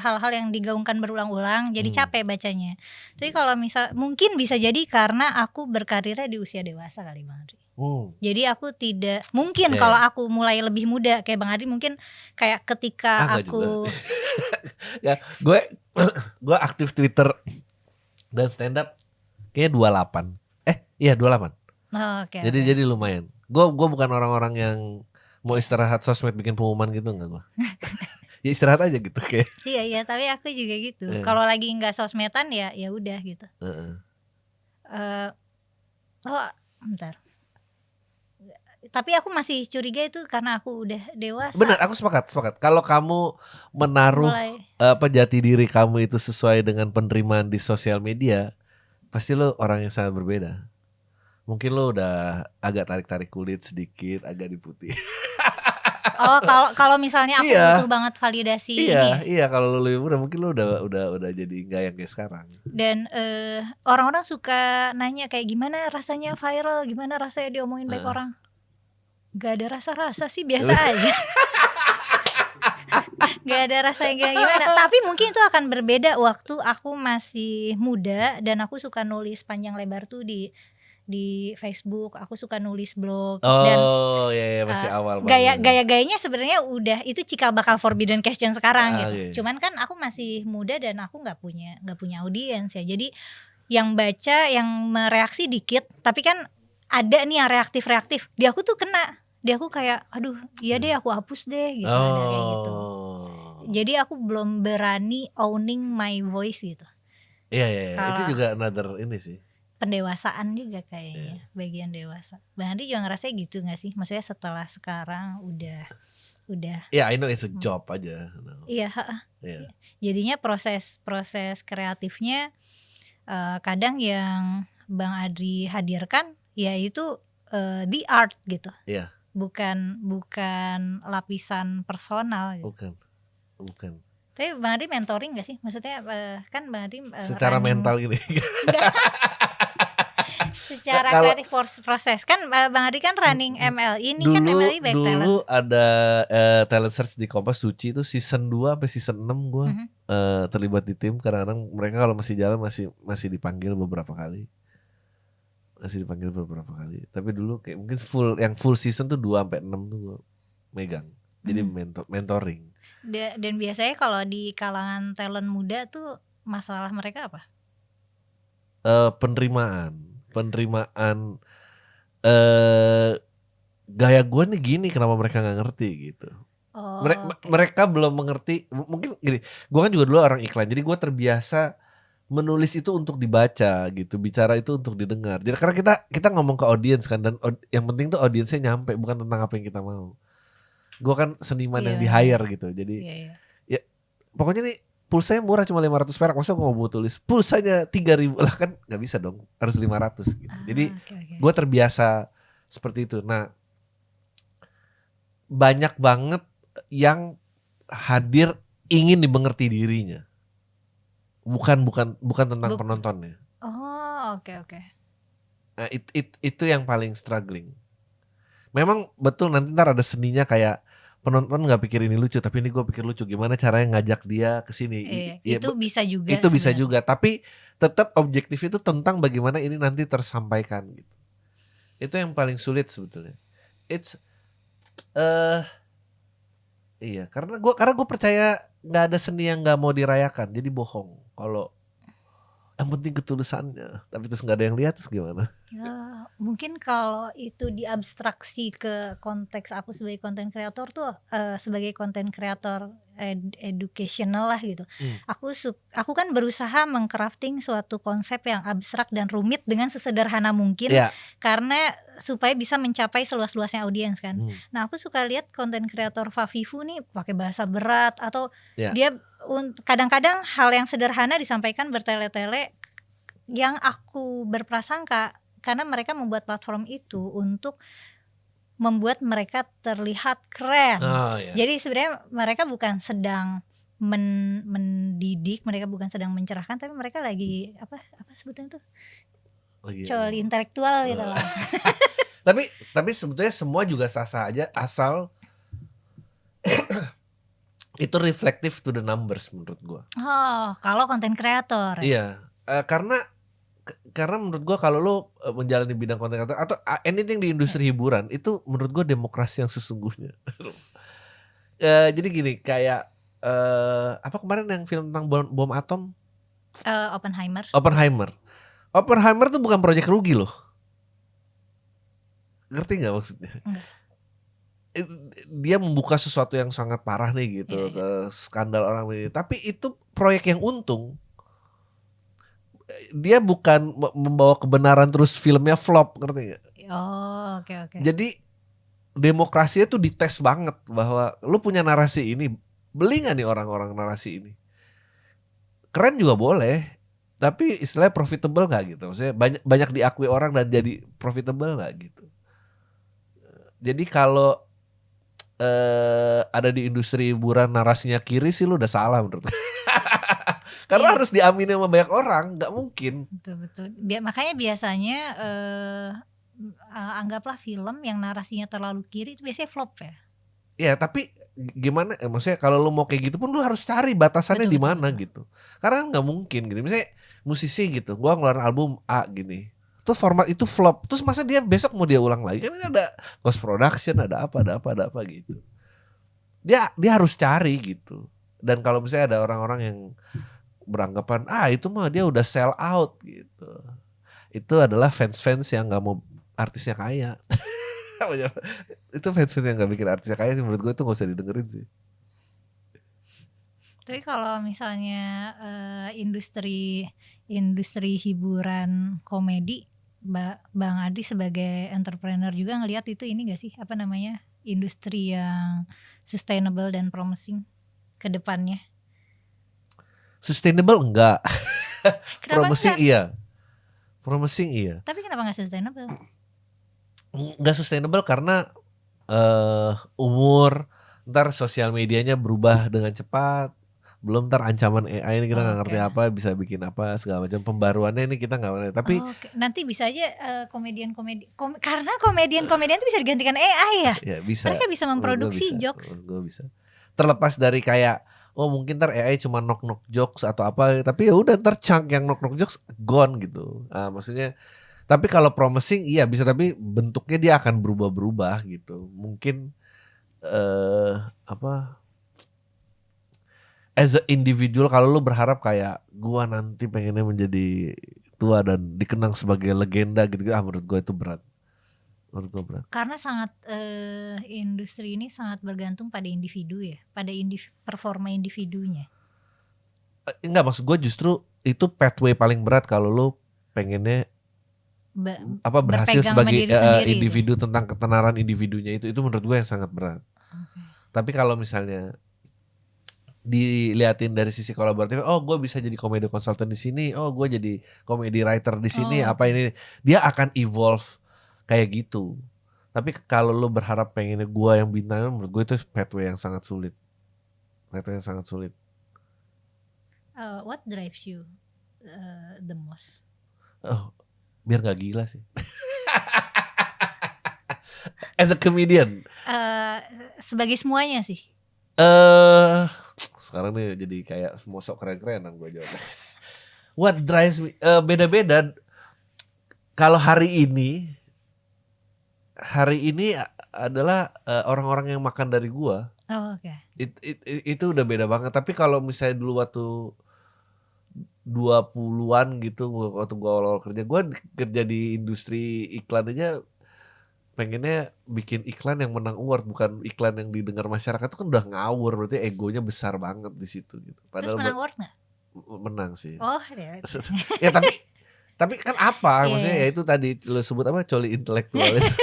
hal-hal yang digaungkan berulang-ulang, jadi Mmm, capek bacanya. Tapi iya. kalau mungkin bisa jadi karena aku berkarirnya di usia dewasa kali Bang Adri. Mmm, Jadi aku tidak mungkin iya kalau iya. aku mulai lebih muda kayak Bang Adri mungkin kayak ketika Enggak juga. aku Ya gue gue aktif Twitter dan stand up kayaknya 28. Iya 28. oh, oke Jadi oke. jadi lumayan. Gue bukan orang-orang yang mau istirahat sosmed bikin pengumuman gitu enggak gue. Ya istirahat aja gitu kayak. Iya iya, tapi aku juga gitu. Iya, Kalau lagi nggak sosmedan ya udah gitu. heeh. Eee, oh bentar, tapi aku masih curiga itu karena aku udah Bener, dewasa aku sepakat sepakat. Kalau kamu menaruh, mulai. apa, jati diri kamu itu sesuai dengan penerimaan di sosial media, pasti lo orang yang sangat berbeda. Mungkin lo udah agak tarik-tarik kulit sedikit, agak diputih. Oh, kalau misalnya aku butuh Iya banget validasi iya ini ya, iya, kalau lo lebih muda mungkin lo udah jadi nggak yang kayak sekarang. dan, orang-orang suka nanya kayak, "Gimana rasanya viral? Gimana rasanya diomongin banyak Heeh. orang?" Gak ada rasa-rasa sih, biasa aja. Gak ada rasa yang gimana, tapi mungkin itu akan berbeda waktu aku masih muda dan aku suka nulis panjang lebar tuh di Facebook, aku suka nulis blog dan, Oh, ya ya, masih awal banget. gaya-gayanya sebenarnya udah itu cikal bakal forbidden question sekarang Ah, gitu. oke. Cuman kan aku masih muda dan aku nggak punya audiens ya. Jadi yang baca, yang mereaksi dikit, tapi kan ada nih yang reaktif-reaktif. Di aku tuh kena, di aku kayak, "Aduh, iya deh aku hapus deh," gitu, ada kayak gitu. Oh. Jadi aku belum berani owning my voice gitu. Iya iya iya, itu Kalau juga another ini sih. pendewasaan juga Iya. kayaknya, bagian dewasa. Bang Andi juga ngerasanya gitu nggak sih? Maksudnya setelah sekarang udah Iya, I know it's a mmm, job aja, no. iya, heeh. Iya. Jadinya proses proses kreatifnya, kadang yang Bang Adri hadirkan ya itu, the art gitu, Iya, bukan bukan lapisan personal gitu. bukan bukan. Tapi Bang Adri mentoring nggak sih? Maksudnya, kan Bang Adri, Secara running mental gini. enggak, secara Kalau kreatif proses kan, Bang Adri kan running MLI, ini kan dulu MLI banyak talent. dulu ada, talent search di Kompas Suci itu season 2 sampai season 6 gua, Mhm. terlibat di tim. Kadang-kadang mereka kalau masih jalan masih masih dipanggil beberapa kali. Masih dipanggil beberapa kali. Tapi dulu kayak mungkin yang full season tuh 2 sampai 6 tuh gua megang. Jadi Mhm. mentoring. Dan biasanya kalau di kalangan talent muda tuh masalah mereka apa? Penerimaan, eee, gaya gua nih gini kenapa mereka nggak ngerti gitu. Oh, oke. Mereka belum mengerti mungkin gini, gua kan juga dulu orang iklan jadi gua terbiasa menulis itu untuk dibaca gitu, bicara itu untuk didengar. Jadi karena kita ngomong ke audiens kan dan yang penting tuh audiensnya nyampe bukan tentang apa yang kita mau. Gua kan seniman Iya yang benar. di-hire gitu jadi Iya iya. ya pokoknya nih pulsanya murah cuma 500 perak masa gua mau tulis pulsanya 3.000 lah kan nggak bisa dong harus 500 gitu. Jadi Oke oke. gua terbiasa seperti itu. Nah banyak banget yang hadir ingin dimengerti dirinya. Bukan bukan bukan tentang Buk penontonnya. oh, oke oke. Nah, itu yang paling struggling. Memang betul nanti entar ada seninya kayak penonton nggak pikir ini lucu, tapi ini gue pikir lucu. Gimana caranya ngajak dia ke sini? Iya, Ya, itu bisa juga itu bisa sebenarnya. juga, tapi tetap objektif itu tentang bagaimana ini nanti tersampaikan gitu. Itu yang paling sulit sebetulnya. It's iya, karena gue percaya nggak ada seni yang nggak mau dirayakan, jadi bohong. Kalau yang penting ketulusannya, tapi terus nggak ada yang lihat, terus gimana? Ya, mungkin kalau itu diabstraksi ke konteks aku sebagai konten kreator tuh sebagai konten kreator educational lah gitu. Hmm. Aku kan berusaha mengcrafting suatu konsep yang abstrak dan rumit dengan sesederhana mungkin Iya. karena supaya bisa mencapai seluas-luasnya audiens kan. Hmm. Nah, aku suka lihat konten kreator Fafifu nih pakai bahasa berat atau Iya. dia kadang-kadang hal yang sederhana disampaikan bertele-tele yang aku berprasangka karena mereka membuat platform itu untuk membuat mereka terlihat keren. Oh, iya. Jadi sebenarnya mereka bukan sedang mendidik, mereka bukan sedang mencerahkan, tapi mereka lagi apa sebutnya tuh? Lagi. Coli intelektual gitu lah. Tapi sebetulnya semua juga sah-sah aja asal itu reflective to the numbers menurut gua. Oh, kalau konten kreator. Iya, karena menurut gua kalau lo menjalani bidang konten kreator atau anything di industri hiburan itu menurut gua demokrasi yang sesungguhnya. Jadi gini, kayak apa kemarin yang film tentang bom atom? Oppenheimer. Oppenheimer tuh bukan proyek rugi loh. Ngerti nggak maksudnya? Enggak. Dia membuka sesuatu yang sangat parah nih gitu, Iya. ke skandal orang ini. Tapi itu proyek yang untung. Dia bukan membawa kebenaran terus filmnya flop, ngerti gak? Oh, oke. Jadi demokrasinya tuh dites banget bahwa lu punya narasi ini, beli gak nih orang-orang narasi ini? Keren juga boleh, tapi istilahnya profitable gak gitu? Maksudnya banyak diakui orang dan jadi profitable gak gitu? Jadi kalau ada di industri hiburan narasinya kiri sih lu udah salah menurut gue. Karena harus diamini sama banyak orang, nggak mungkin. Betul. Makanya biasanya anggaplah film yang narasinya terlalu kiri itu biasanya flop ya. Ya tapi gimana? Maksudnya kalau lu mau kayak gitu pun lu harus cari batasannya di mana gitu. Karena nggak mungkin gitu. Misalnya musisi gitu, gua ngeluarin album A gini. Terus format itu flop. Terus masa dia besok mau dia ulang lagi? Kan ada cost production, ada apa gitu. Dia harus cari gitu. Dan kalau misalnya ada orang-orang yang beranggapan itu mah dia udah sell out gitu, itu adalah fans yang nggak mau artisnya kaya. Itu fans yang nggak bikin artisnya kaya sih, menurut gue itu nggak usah didengerin sih. Tapi kalau misalnya industri hiburan komedi, Bang Adi sebagai entrepreneur juga ngelihat itu ini nggak sih industri yang sustainable dan promising ke depannya? Sustainable enggak. Promising iya. Promising iya. Tapi kenapa nggak sustainable? Nggak sustainable karena umur, ntar sosial medianya berubah dengan cepat. Belum ntar ancaman AI ini kita nggak ngerti apa, bisa bikin apa segala macam, pembaruannya ini kita nggak ngerti. Tapi nanti bisa aja karena komedian itu bisa digantikan AI ya. Ya bisa. Mereka bisa memproduksi jokes. Gue bisa. Terlepas dari kayak mungkin ntar AI cuma knock jokes atau apa, tapi ya udah ntar chunk yang knock jokes gone gitu. Maksudnya, tapi kalau promising iya bisa, tapi bentuknya dia akan berubah gitu. Mungkin as a individual, kalau lu berharap kayak gua nanti pengennya menjadi tua dan dikenang sebagai legenda gitu, menurut gua itu berat. Karena sangat industri ini sangat bergantung pada individu ya, pada performa individunya. Enggak, maksud gue justru itu pathway paling berat kalau lu pengennya berhasil sebagai individu gitu. Tentang ketenaran individunya itu menurut gue yang sangat berat. Tapi kalau misalnya dilihatin dari sisi kolaboratif, gue bisa jadi komedi konsultan di sini, gue jadi komedi writer di sini, ini dia akan evolve kayak gitu. Tapi kalau lo berharap pengennya gue yang bintang, menurut gue itu pathway yang sangat sulit. What drives you the most? Biar gak gila sih. As a comedian. sebagai semuanya sih? Sekarang nih jadi kayak mosok keren-kerenan gue jawabnya. What drives me? Beda-beda. Kalau hari ini adalah orang-orang yang makan dari gua. Oh, oke. Itu udah beda banget. Tapi kalau misalnya dulu waktu 20-an gitu, waktu gua awal-awal kerja, gua kerja di industri iklan aja pengennya bikin iklan yang menang award, bukan iklan yang didengar masyarakat. Itu kan udah ngawur, berarti egonya besar banget di situ gitu. Terus Padahal menang award nggak? menang sih. Oh ya. Ya tapi kan apa? Iya, Maksudnya iya. ya itu tadi lo sebut apa? Coli intelektual itu.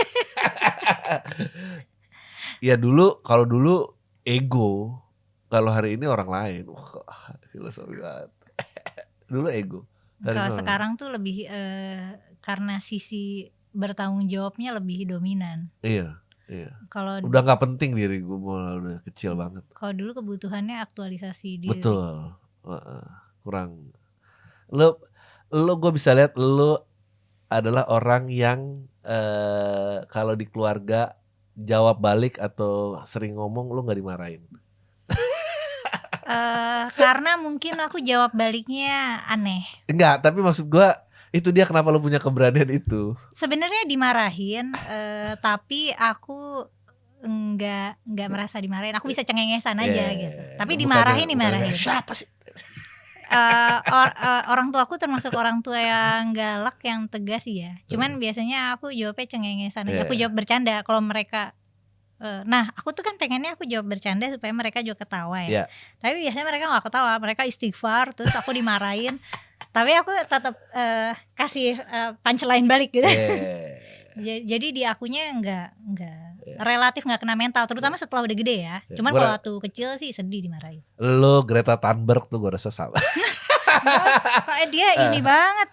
Ya kalau dulu ego, kalau hari ini orang lain. Wah, filosofi banget. Dulu ego, hari ini Kalau orang lain. sekarang tuh lebih karena sisi bertanggung jawabnya lebih dominan. Iya. Kalau Udah nggak penting diri gue, udah kecil banget. kalau dulu kebutuhannya aktualisasi diri. Betul. Kurang. Lo gue bisa lihat lo adalah orang yang kalau di keluarga jawab balik atau sering ngomong lo nggak dimarahin. Karena mungkin aku jawab baliknya aneh. Enggak, tapi maksud gue itu dia kenapa lo punya keberanian itu. Sebenarnya dimarahin, tapi aku nggak merasa dimarahin. Aku bisa cengengesan aja gitu. Tapi dimarahin. Siapa sih? Orang tua aku termasuk orang tua yang galak, yang tegas sih ya. Cuman biasanya aku jawabnya cengengesan aja. Aku jawab bercanda kalau mereka. Nah, aku tuh kan pengennya aku jawab bercanda supaya mereka juga ketawa ya. Tapi biasanya mereka nggak ketawa, mereka istighfar, terus aku dimarahin. Tapi aku tetap kasih punchline balik gitu. Jadi di akunya nggak relatif nggak kena mental, terutama setelah udah gede ya. Cuman kalau waktu kecil sih sedih dimarahin. Lo Greta Thunberg tuh gue rasa sama. Kalau dia ini banget.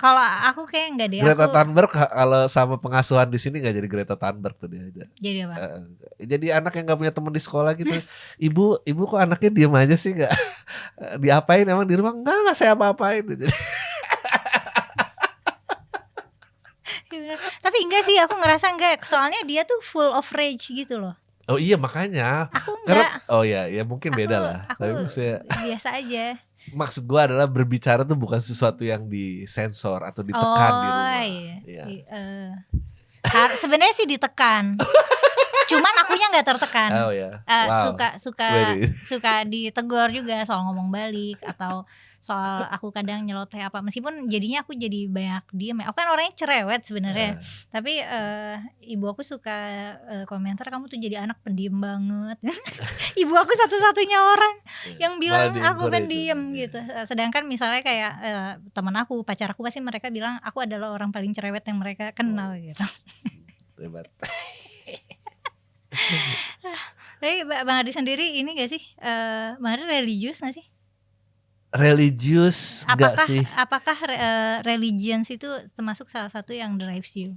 Kalau aku kayak nggak deh. Greta Thunberg kalau sama pengasuhan di sini nggak jadi Greta Thunberg tuh dia aja. Jadi apa? Jadi anak yang nggak punya teman di sekolah gitu. Ibu kok anaknya diem aja sih, nggak diapain emang di rumah? Nggak saya apa-apain. Tapi enggak sih, aku ngerasa enggak. Soalnya dia tuh full of rage gitu loh. Oh iya makanya. Aku enggak. Oh ya mungkin beda lah. Aku tapi maksudnya biasa aja. Maksud gue adalah berbicara tuh bukan sesuatu yang disensor atau ditekan di rumah. Iya. Sebenarnya sih ditekan. Cuman akunya nggak tertekan. Oh ya. Wow. Suka ditegur juga soal ngomong balik atau soal aku kadang nyeloteh apa, meskipun jadinya aku jadi banyak diem ya. Aku kan orangnya cerewet sebenarnya. Tapi ibu aku suka komentar, kamu tuh jadi anak pendiam banget. Ibu aku satu-satunya orang yang bilang aku pendiam gitu. Sedangkan misalnya kayak teman aku, pacar aku, pasti mereka bilang aku adalah orang paling cerewet yang mereka kenal gitu. Hebat. Tapi Bang Adi sendiri ini gak sih, Bang Adi religius gak sih? Religius enggak sih? Apakah religions itu termasuk salah satu yang drives you?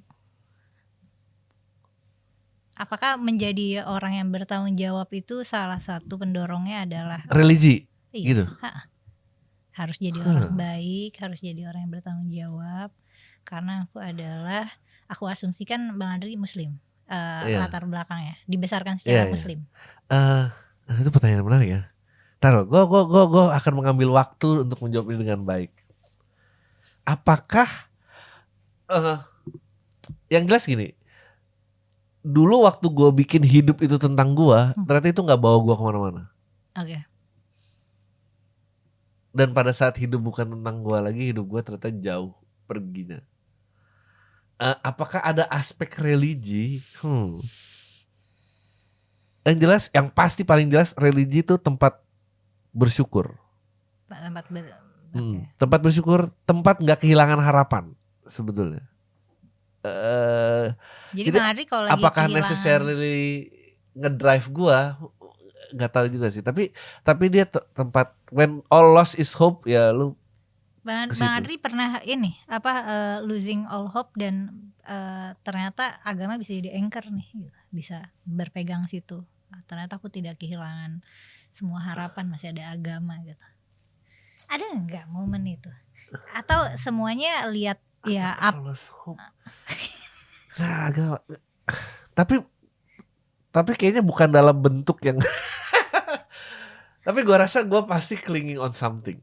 Apakah menjadi orang yang bertanggung jawab itu salah satu pendorongnya adalah religi? Iya, gitu. Harus jadi orang baik, harus jadi orang yang bertanggung jawab. Karena aku asumsikan Bang Andri Muslim, latar belakangnya dibesarkan secara Muslim. Itu pertanyaan menarik ya. Taruh, gue akan mengambil waktu untuk menjawab ini dengan baik. Apakah yang jelas gini, dulu waktu gue bikin hidup itu tentang gue, ternyata itu nggak bawa gue kemana-mana. Oke. Dan pada saat hidup bukan tentang gue lagi, hidup gue ternyata jauh perginya. Apakah ada aspek religi? Yang jelas, yang pasti paling jelas religi itu tempat bersyukur. Tempat bersyukur, tempat nggak kehilangan harapan sebetulnya. Jadi Bang Andri kalau lagi apakah necessarily ngedrive gua nggak tahu juga sih. Tapi dia tempat when all lost is hope, ya lu. Bang Andri pernah ini losing all hope dan ternyata agama bisa jadi anchor nih, gitu. Bisa berpegang situ. Ternyata aku tidak kehilangan semua harapan, masih ada agama gitu. Ada nggak momen itu? Atau semuanya lihat ya lost hope. Nah, agama. Tapi Tapi kayaknya bukan dalam bentuk yang tapi gua rasa gua pasti clinging on something.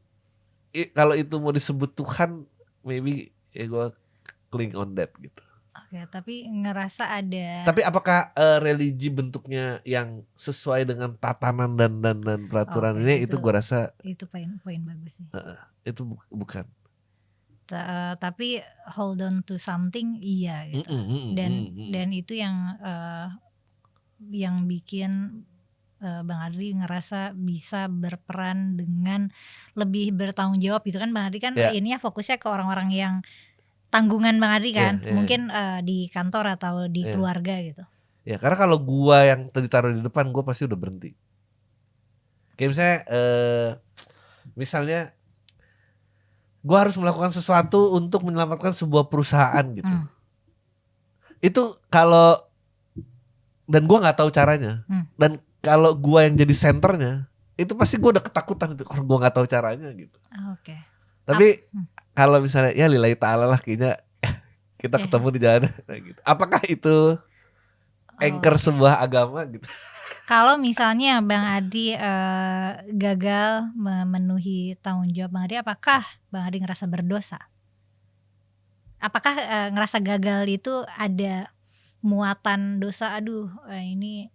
Kalau itu mau disebut Tuhan, maybe ya gua cling on that gitu. Oke, tapi ngerasa ada. Tapi apakah religi bentuknya yang sesuai dengan tatanan dan peraturan Oke, ini itu gua rasa itu poin bagus sih. itu bukan. Tapi hold on to something iya gitu. Dan itu yang bikin Bang Adri ngerasa bisa berperan dengan lebih bertanggung jawab gitu kan. Bang Adri kan ininya fokusnya ke orang-orang yang tanggungan Bang Adri kan, mungkin di kantor atau di keluarga gitu. Ya karena kalau gua yang ditaruh di depan, gua pasti udah berhenti. Kayak misalnya gua harus melakukan sesuatu untuk menyelamatkan sebuah perusahaan gitu. Itu kalau dan gua nggak tahu caranya. Dan kalau gua yang jadi senternya, itu pasti gua udah ketakutan itu. Kalau gua nggak tahu caranya gitu. Oke. Tapi kalau misalnya ya lillahi ta'ala lah kayaknya kita ketemu di jalan gitu. Apakah itu anchor sebuah agama gitu? Kalau misalnya Bang Adri gagal memenuhi tanggung jawab Bang Adri, apakah Bang Adri ngerasa berdosa? Apakah ngerasa gagal itu ada muatan dosa? Aduh, ini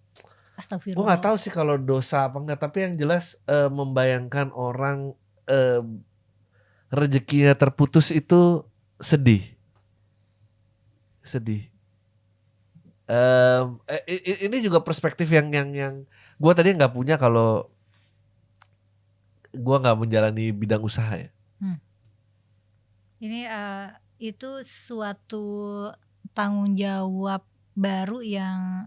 astagfirullah. Gue nggak tahu sih kalau dosa apa enggak, tapi yang jelas membayangkan orang rezekinya terputus itu sedih. Ini juga perspektif yang gue tadi nggak punya kalau gue nggak menjalani bidang usaha ya. Ini itu suatu tanggung jawab baru yang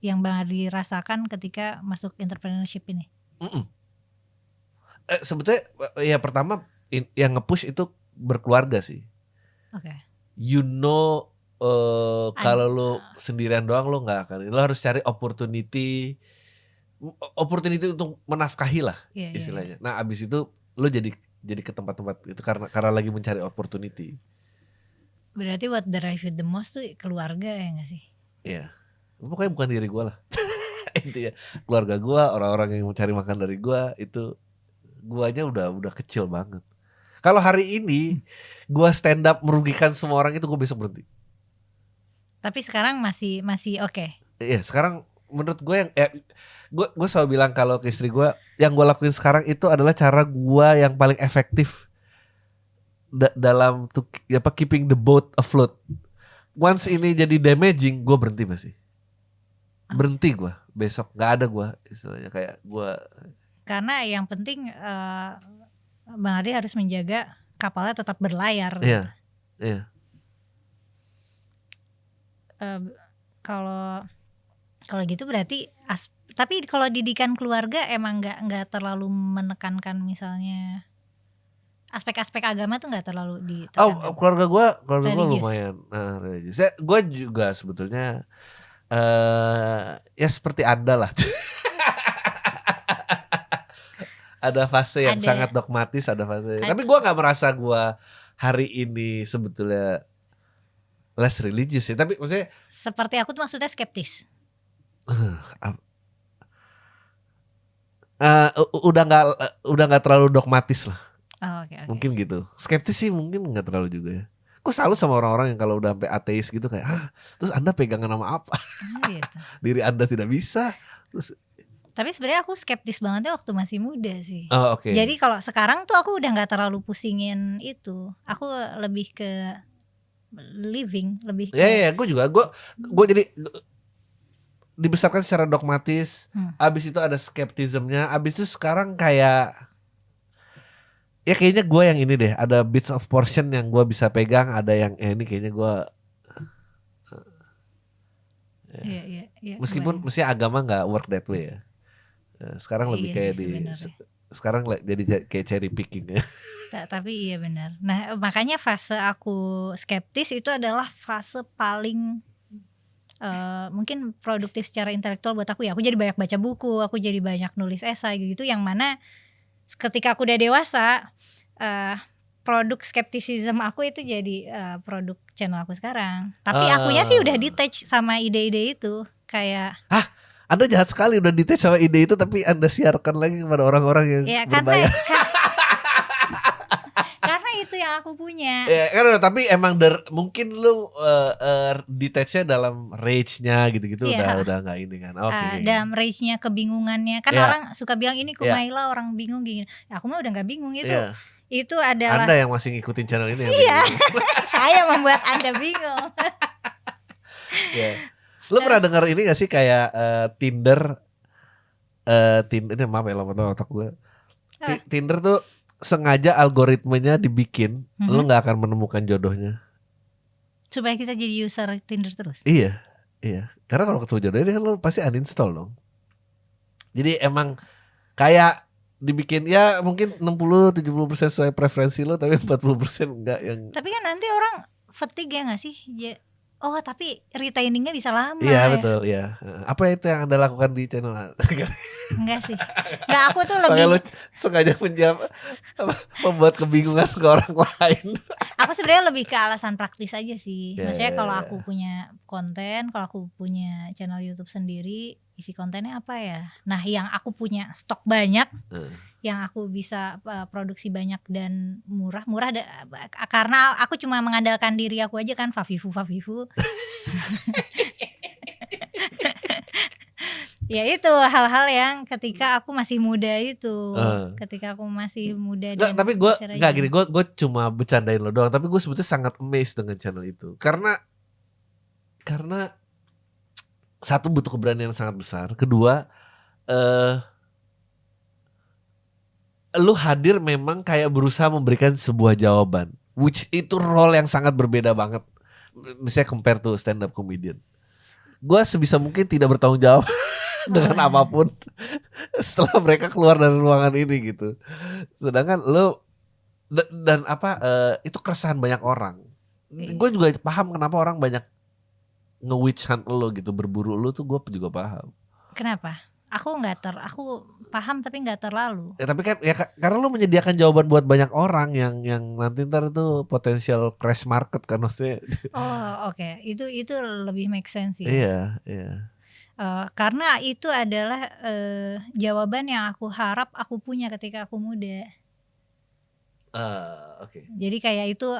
Bang Adri rasakan ketika masuk entrepreneurship ini. Sebetulnya ya pertama yang nge-push itu berkeluarga sih. Oke. Kalau lo sendirian doang lo nggak akan. Lo harus cari opportunity untuk menafkahi lah istilahnya. Nah abis itu lo jadi ke tempat-tempat itu karena lagi mencari opportunity. Berarti what drive you the most tuh keluarga ya nggak sih? Iya. Pokoknya bukan diri gue lah. Intinya keluarga gue, orang-orang yang mencari makan dari gue itu. Guanya udah kecil banget. Kalau hari ini gua stand up merugikan semua orang itu gue besok berhenti. Tapi sekarang masih oke. Iya, sekarang menurut gue yang gue selalu bilang kalau ke istri gue, yang gue lakuin sekarang itu adalah cara gue yang paling efektif dalam keeping the boat afloat. Once ini jadi damaging, gue berhenti masih. Berhenti gue besok, nggak ada gue istilahnya kayak gue. Karena yang penting Bang Adri harus menjaga kapalnya tetap berlayar. Iya. Kalau gitu berarti tapi kalau didikan keluarga emang nggak terlalu menekankan misalnya aspek-aspek agama tuh nggak terlalu ditekankan. Keluarga gue lumayan religius. Gue juga sebetulnya ya seperti Anda lah. Ada fase yang sangat dogmatis, ada fase. Tapi gue nggak merasa gue hari ini sebetulnya less religious ya. Tapi maksudnya seperti aku tuh maksudnya skeptis. Udah nggak terlalu dogmatis lah. Okay. Mungkin gitu. Skeptis sih mungkin nggak terlalu juga ya. Gue salut sama orang-orang yang kalau udah sampai ateis gitu kayak, terus Anda pegangan nama apa? Gitu. Diri Anda tidak bisa. Terus tapi sebenarnya aku skeptis banget ya waktu masih muda sih. Okay. Jadi kalau sekarang tuh aku udah nggak terlalu pusingin itu. Aku lebih ke living, lebih ke. Ya, gue juga. Gue jadi dibesarkan secara dogmatis. Abis itu ada skeptismnya. Abis itu sekarang kayak, ya kayaknya gue yang ini deh. Ada bits of portion yang gue bisa pegang. Ada yang ini kayaknya gue. Iya. Meskipun mestinya agama nggak work that way ya. Sekarang lebih kayak sekarang jadi kayak cherry picking ya. Tapi iya benar. Nah makanya fase aku skeptis itu adalah fase paling mungkin produktif secara intelektual buat aku ya. Aku jadi banyak baca buku, aku jadi banyak nulis esai gitu. Yang mana ketika aku udah dewasa produk skeptisism aku itu jadi produk channel aku sekarang. Tapi akunya sih udah detach sama ide-ide itu. Kayak Anda jahat sekali udah detach sama ide itu, tapi Anda siarkan lagi kepada orang-orang yang ya berbayar. karena itu yang aku punya. Ya kan, tapi emang mungkin lu detachnya dalam rage-nya gitu-gitu Iya. udah nggak ini kan. Oke. Dalam rage-nya, kebingungannya. Kan Iya. orang suka bilang ini Iya. Kumaila orang bingung gini. Ya, aku mah udah nggak bingung itu. Iya. Itu adalah Anda yang masih ngikutin channel ini. Iya. Saya membuat Anda bingung. Ya. Lu pernah denger ini gak sih kayak Tinder ini maaf ya lama otak gue. Tinder tuh sengaja algoritmenya dibikin lu gak akan menemukan jodohnya supaya kita jadi user Tinder terus. Iya. Karena kalau ketemu jodohnya kan lu pasti uninstall dong. Jadi emang kayak dibikin ya mungkin 60-70% sesuai preferensi lo, tapi 40% enggak yang. Tapi kan nanti orang fatigue ya gak sih? Oh tapi retainingnya bisa lama. Iya betul ya. Apa itu yang Anda lakukan di channel? Enggak sih. Enggak, aku tuh lebih lu sengaja membuat kebingungan ke orang lain. Aku sebenarnya lebih ke alasan praktis aja sih. Maksudnya kalau aku punya konten, kalau aku punya channel YouTube sendiri, isi kontennya apa ya? Nah, yang aku punya stok banyak, yang aku bisa produksi banyak dan murah karena aku cuma mengandalkan diri aku aja kan, Favivu. Ya itu hal-hal yang ketika aku masih muda itu, ketika aku masih muda. Nggak, tapi gue nggak gini, gue cuma bercandain lo doang. Tapi gue sebetulnya sangat amazed dengan channel itu, karena satu butuh keberanian yang sangat besar. Kedua, lu hadir memang kayak berusaha memberikan sebuah jawaban, which itu role yang sangat berbeda banget. Misalnya compare to stand up comedian, gue sebisa mungkin tidak bertanggung jawab dengan apapun setelah mereka keluar dari ruangan ini gitu. Sedangkan lo dan itu keresahan banyak orang. Gue juga paham kenapa orang banyak nge-witch hunt lo gitu, berburu lo tuh gue juga paham. Kenapa? Aku paham tapi nggak terlalu. Ya, tapi kan ya karena lo menyediakan jawaban buat banyak orang yang nanti ntar itu potensial crash market kan maksudnya. Oh oke. Itu lebih make sense ya. Iya. Karena itu adalah jawaban yang aku harap aku punya ketika aku muda. Okay. Jadi kayak itu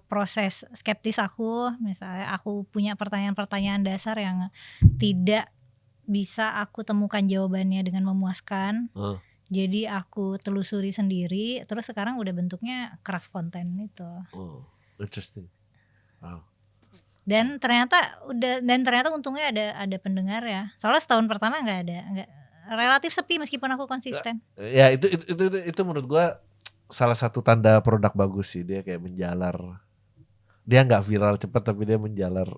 proses skeptis aku. Misalnya aku punya pertanyaan-pertanyaan dasar yang tidak bisa aku temukan jawabannya dengan memuaskan. Jadi aku telusuri sendiri. Terus sekarang udah bentuknya craft konten itu. Interesting. Wow. Dan ternyata untungnya ada pendengar ya. Soalnya setahun pertama nggak relatif sepi meskipun aku konsisten. Ya itu menurut gue salah satu tanda produk bagus sih. Dia kayak menjalar. Dia nggak viral cepat tapi dia menjalar.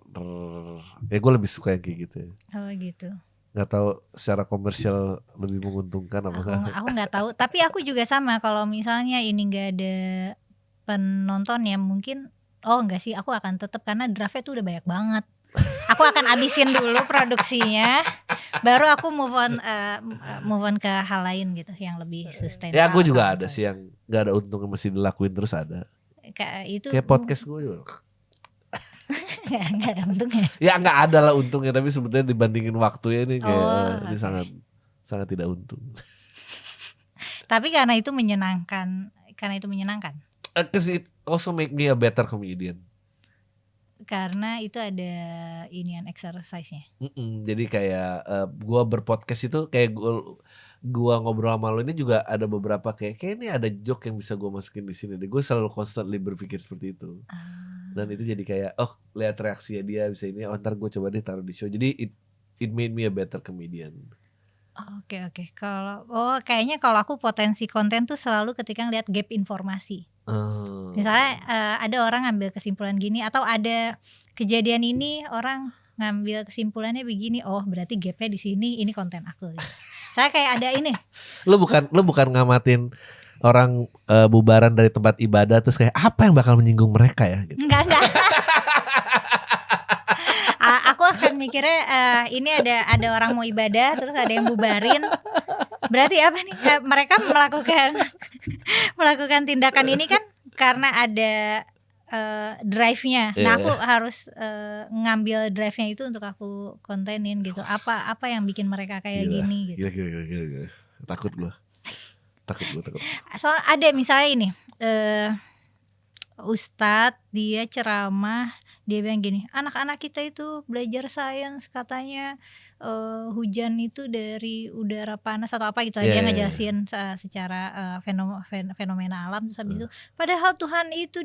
Ya gue lebih suka yang kayak gitu. Oh gitu. Nggak tahu secara komersial lebih menguntungkan apa enggak. Aku nggak tahu. Tapi aku juga sama. Kalau misalnya ini nggak ada penonton ya mungkin. Oh enggak sih, aku akan tetap karena draftnya tuh udah banyak banget. Aku akan abisin dulu produksinya, baru aku move on ke hal lain gitu yang lebih sustainable. Ya gue juga ada sih yang nggak ada untungnya mesti dilakuin terus ada. Kayak podcast gue juga. Nggak ada untungnya. Ya nggak ada lah untungnya, tapi sebetulnya dibandingin waktunya ini kayak ini sangat tidak untung. Tapi karena itu menyenangkan. Because it also make me a better comedian. Karena itu ada inian exercise-nya. Jadi kayak gua berpodcast itu kayak gua ngobrol sama lo ini juga ada beberapa kayak ini ada joke yang bisa gua masukin di sini. Gue selalu constantly berpikir seperti itu. Dan itu jadi kayak lihat reaksinya dia bisa ini, ntar gue coba deh taruh di show. Jadi it made me a better comedian. Oke. Kayaknya kalau aku potensi konten tuh selalu ketika ngeliat gap informasi. Misalnya ada orang ngambil kesimpulan gini atau ada kejadian ini orang ngambil kesimpulannya begini, oh berarti gapnya di sini, ini konten aku. Saya kayak ada ini. Lu bukan ngamatin orang bubaran dari tempat ibadah terus kayak apa yang bakal menyinggung mereka ya? Gitu. Enggak. Aku akan mikirnya ini ada orang mau ibadah terus ada yang bubarin. Berarti apa nih? Mereka melakukan tindakan ini kan karena ada drive-nya. Nah, aku harus ngambil drive-nya itu untuk aku kontenin gitu. Apa yang bikin mereka kayak gini gitu. Gila. Takut gue. Soal ada misalnya ini Ustadz dia ceramah, dia bilang gini, anak-anak kita itu belajar sains katanya hujan itu dari udara panas atau apa gitu. Dia ngejelasin secara fenomena alam, terus habis itu padahal Tuhan itu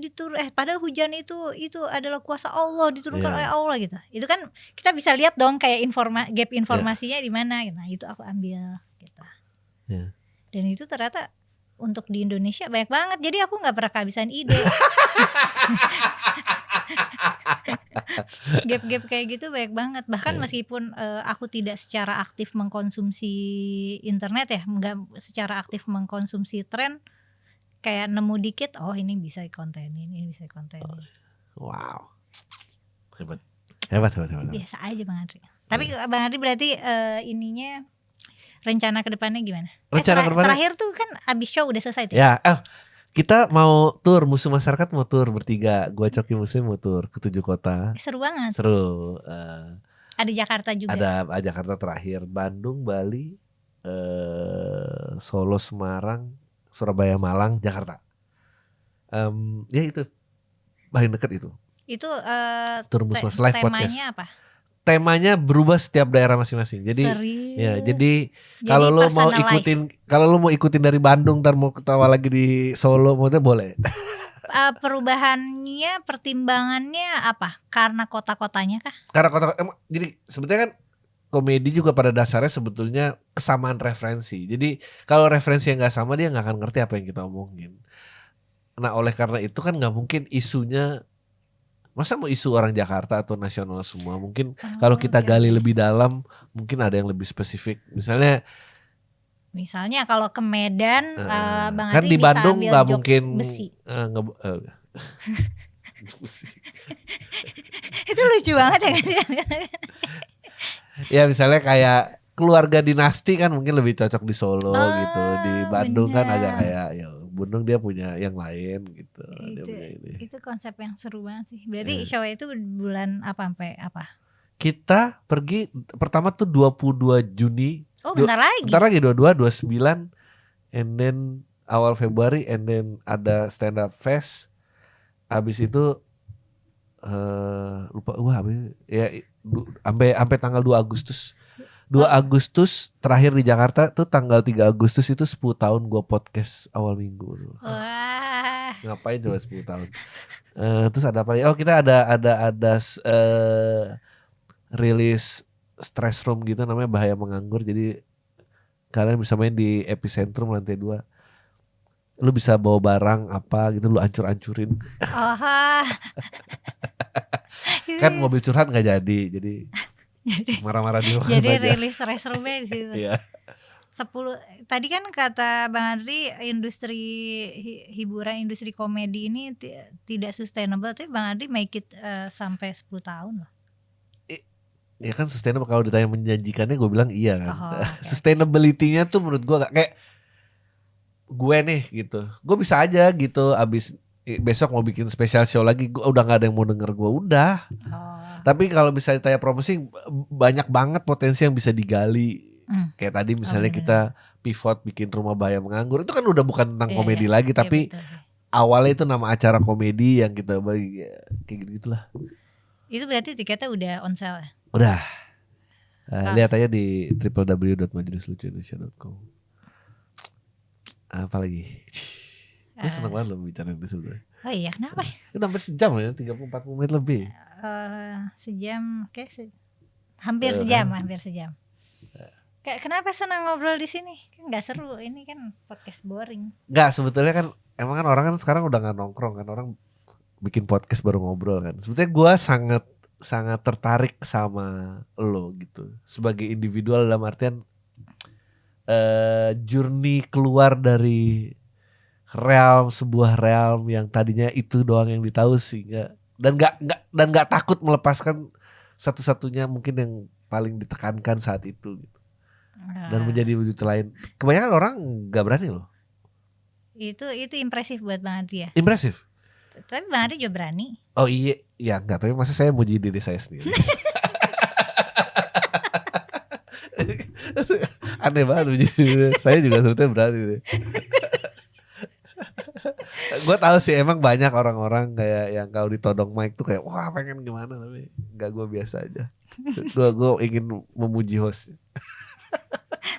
padahal hujan itu adalah kuasa Allah, diturunkan oleh Allah gitu. Itu kan kita bisa lihat dong kayak gap informasinya di mana. Nah, itu aku ambil gitu. Dan itu ternyata untuk di Indonesia banyak banget, jadi aku nggak pernah kehabisan ide. Gap-gap kayak gitu banyak banget. Bahkan meskipun aku tidak secara aktif mengkonsumsi internet ya, nggak secara aktif mengkonsumsi tren, kayak nemu dikit, oh ini bisa dikontenin, ini bisa dikontenin. Wow, hebat. Biasa aja Bang Andri. Tapi Bang Andri berarti ininya rencana kedepannya gimana? Terakhir tuh kan abis show udah selesai tuh. Ya, kita mau tur, Musuh Masyarakat mau tur bertiga. Gua Coki Muslim mau tur ke 7 kota. Seru banget. Seru. Ada Jakarta juga. Ada Jakarta terakhir, Bandung, Bali, Solo, Semarang, Surabaya, Malang, Jakarta. Ya itu paling dekat itu. Itu tur Musuh Masyarakat live podcast. Temanya apa? Temanya berubah setiap daerah masing-masing. Jadi jadi kalau lo mau ikutin dari Bandung, ntar mau ketawa lagi di Solo, maksudnya boleh. Perubahannya, pertimbangannya apa? Karena kota-kotanya kah? Karena kota, jadi sebetulnya kan komedi juga pada dasarnya sebetulnya kesamaan referensi. Jadi kalau referensi yang nggak sama, dia nggak akan ngerti apa yang kita omongin. Nah, oleh karena itu kan nggak mungkin isunya, masa mau isu orang Jakarta atau nasional semua. Mungkin kalau kita gali lebih dalam, mungkin ada yang lebih spesifik. Misalnya kalau ke Medan, Bang kan Andri di Bandung nggak mungkin besi. Itu lucu banget ya. Ya misalnya kayak keluarga dinasti kan mungkin lebih cocok di Solo gitu. Di Bandung kan agak kayak ya Bandung dia punya yang lain gitu. Itu konsep yang seru banget sih. Berarti show itu bulan apa sampai apa? Kita pergi pertama tuh 22 Juni. Oh, bentar lagi. Bentar lagi 22, 29, and then awal Februari, and then ada stand up fest. Abis itu lupa ya sampai tanggal 2 Agustus. 2 Agustus terakhir di Jakarta tuh, tanggal 3 Agustus itu 10 tahun gue podcast awal minggu. Wah. Ngapain coba 10 tahun. Terus ada apa lagi? Oh, kita ada rilis stress room gitu, namanya Bahaya Menganggur. Jadi kalian bisa main di Epicentrum lantai 2. Lu bisa bawa barang apa gitu, lu ancur-ancurin. Kan mobil curhat gak jadi marah-marah di rumah. Jadi rilis stress roomnya di situ. Iya. 10 tadi kan kata Bang Andri, industri hiburan, industri komedi ini tidak sustainable, tapi Bang Andri make it sampai 10 tahun loh. Ya kan sustainable, kalau ditanya menjanjikannya gue bilang iya kan. Sustainability-nya tuh menurut gue gak kayak gue nih gitu. Gue bisa aja gitu abis besok mau bikin special show lagi, gue udah gak ada yang mau denger gue, udah. Tapi kalau bisa ditanya promosi, banyak banget potensi yang bisa digali. Kayak tadi misalnya kita pivot bikin Rumah Bahaya Menganggur, itu kan udah bukan tentang komedi lagi, tapi awalnya itu nama acara komedi yang kita bagi, kayak gitu-gitulah. Itu berarti tiketnya udah on sale? Udah. Lihat aja di www.majelislucuindonesia.com. Apa lagi? Gue seneng banget loh bicara di situ. Oh iya, kenapa? Udah hampir sejam ya, 30-40 menit lebih. Sejam, hampir sejam. Kenapa senang ngobrol di sini? Kan nggak seru, ini kan podcast boring. Nggak, sebetulnya kan emang kan orang kan sekarang udah nggak nongkrong kan, orang bikin podcast baru ngobrol kan. Sebetulnya gue sangat tertarik sama lo gitu sebagai individual, dalam artian journey keluar dari sebuah realm yang tadinya itu doang yang ditahu, sehingga dan nggak takut melepaskan satu-satunya mungkin yang paling ditekankan saat itu gitu. Dan menjadi wujud lain. Kebanyakan orang nggak berani loh. Itu impresif buat Bang Adri ya. Impresif. Tapi Bang Adri juga berani. Oh iya, ya enggak, tapi masa saya muji diri saya sendiri. Aneh banget muji diri. Saya juga sebetulnya berani deh. Gue tahu sih emang banyak orang-orang kayak yang kalau ditodong mic tuh kayak wah pengen gimana, tapi enggak, gue biasa aja. Gue ingin memuji host.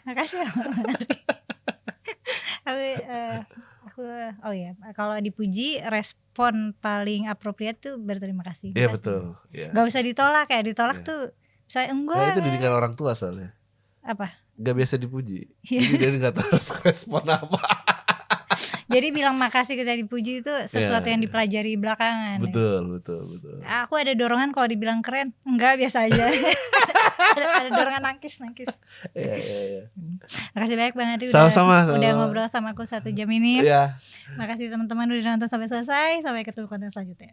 Makasih ya Bang Adri. Aku oh ya, kalau dipuji respon paling appropriate tuh berterima kasih. Iya Makasih. betul. Ya. Gak usah ditolak, kayak ditolak Iya. tuh saya enggak. Nah, itu didikan orang tua soalnya. Apa? Gak biasa dipuji. Iya. Jadi dia gak tahu harus respon apa. Jadi bilang makasih ketika dipuji itu sesuatu Iya, yang iya. dipelajari belakangan. Ya. Betul. Aku ada dorongan kalau dibilang keren, enggak biasa aja. ada dorongan nangkis. Iya. Makasih banyak Bang Adri Sama-sama. udah ngobrol sama aku 1 jam ini. Iya. Makasih teman-teman udah nonton sampai selesai. Sampai ketemu konten selanjutnya.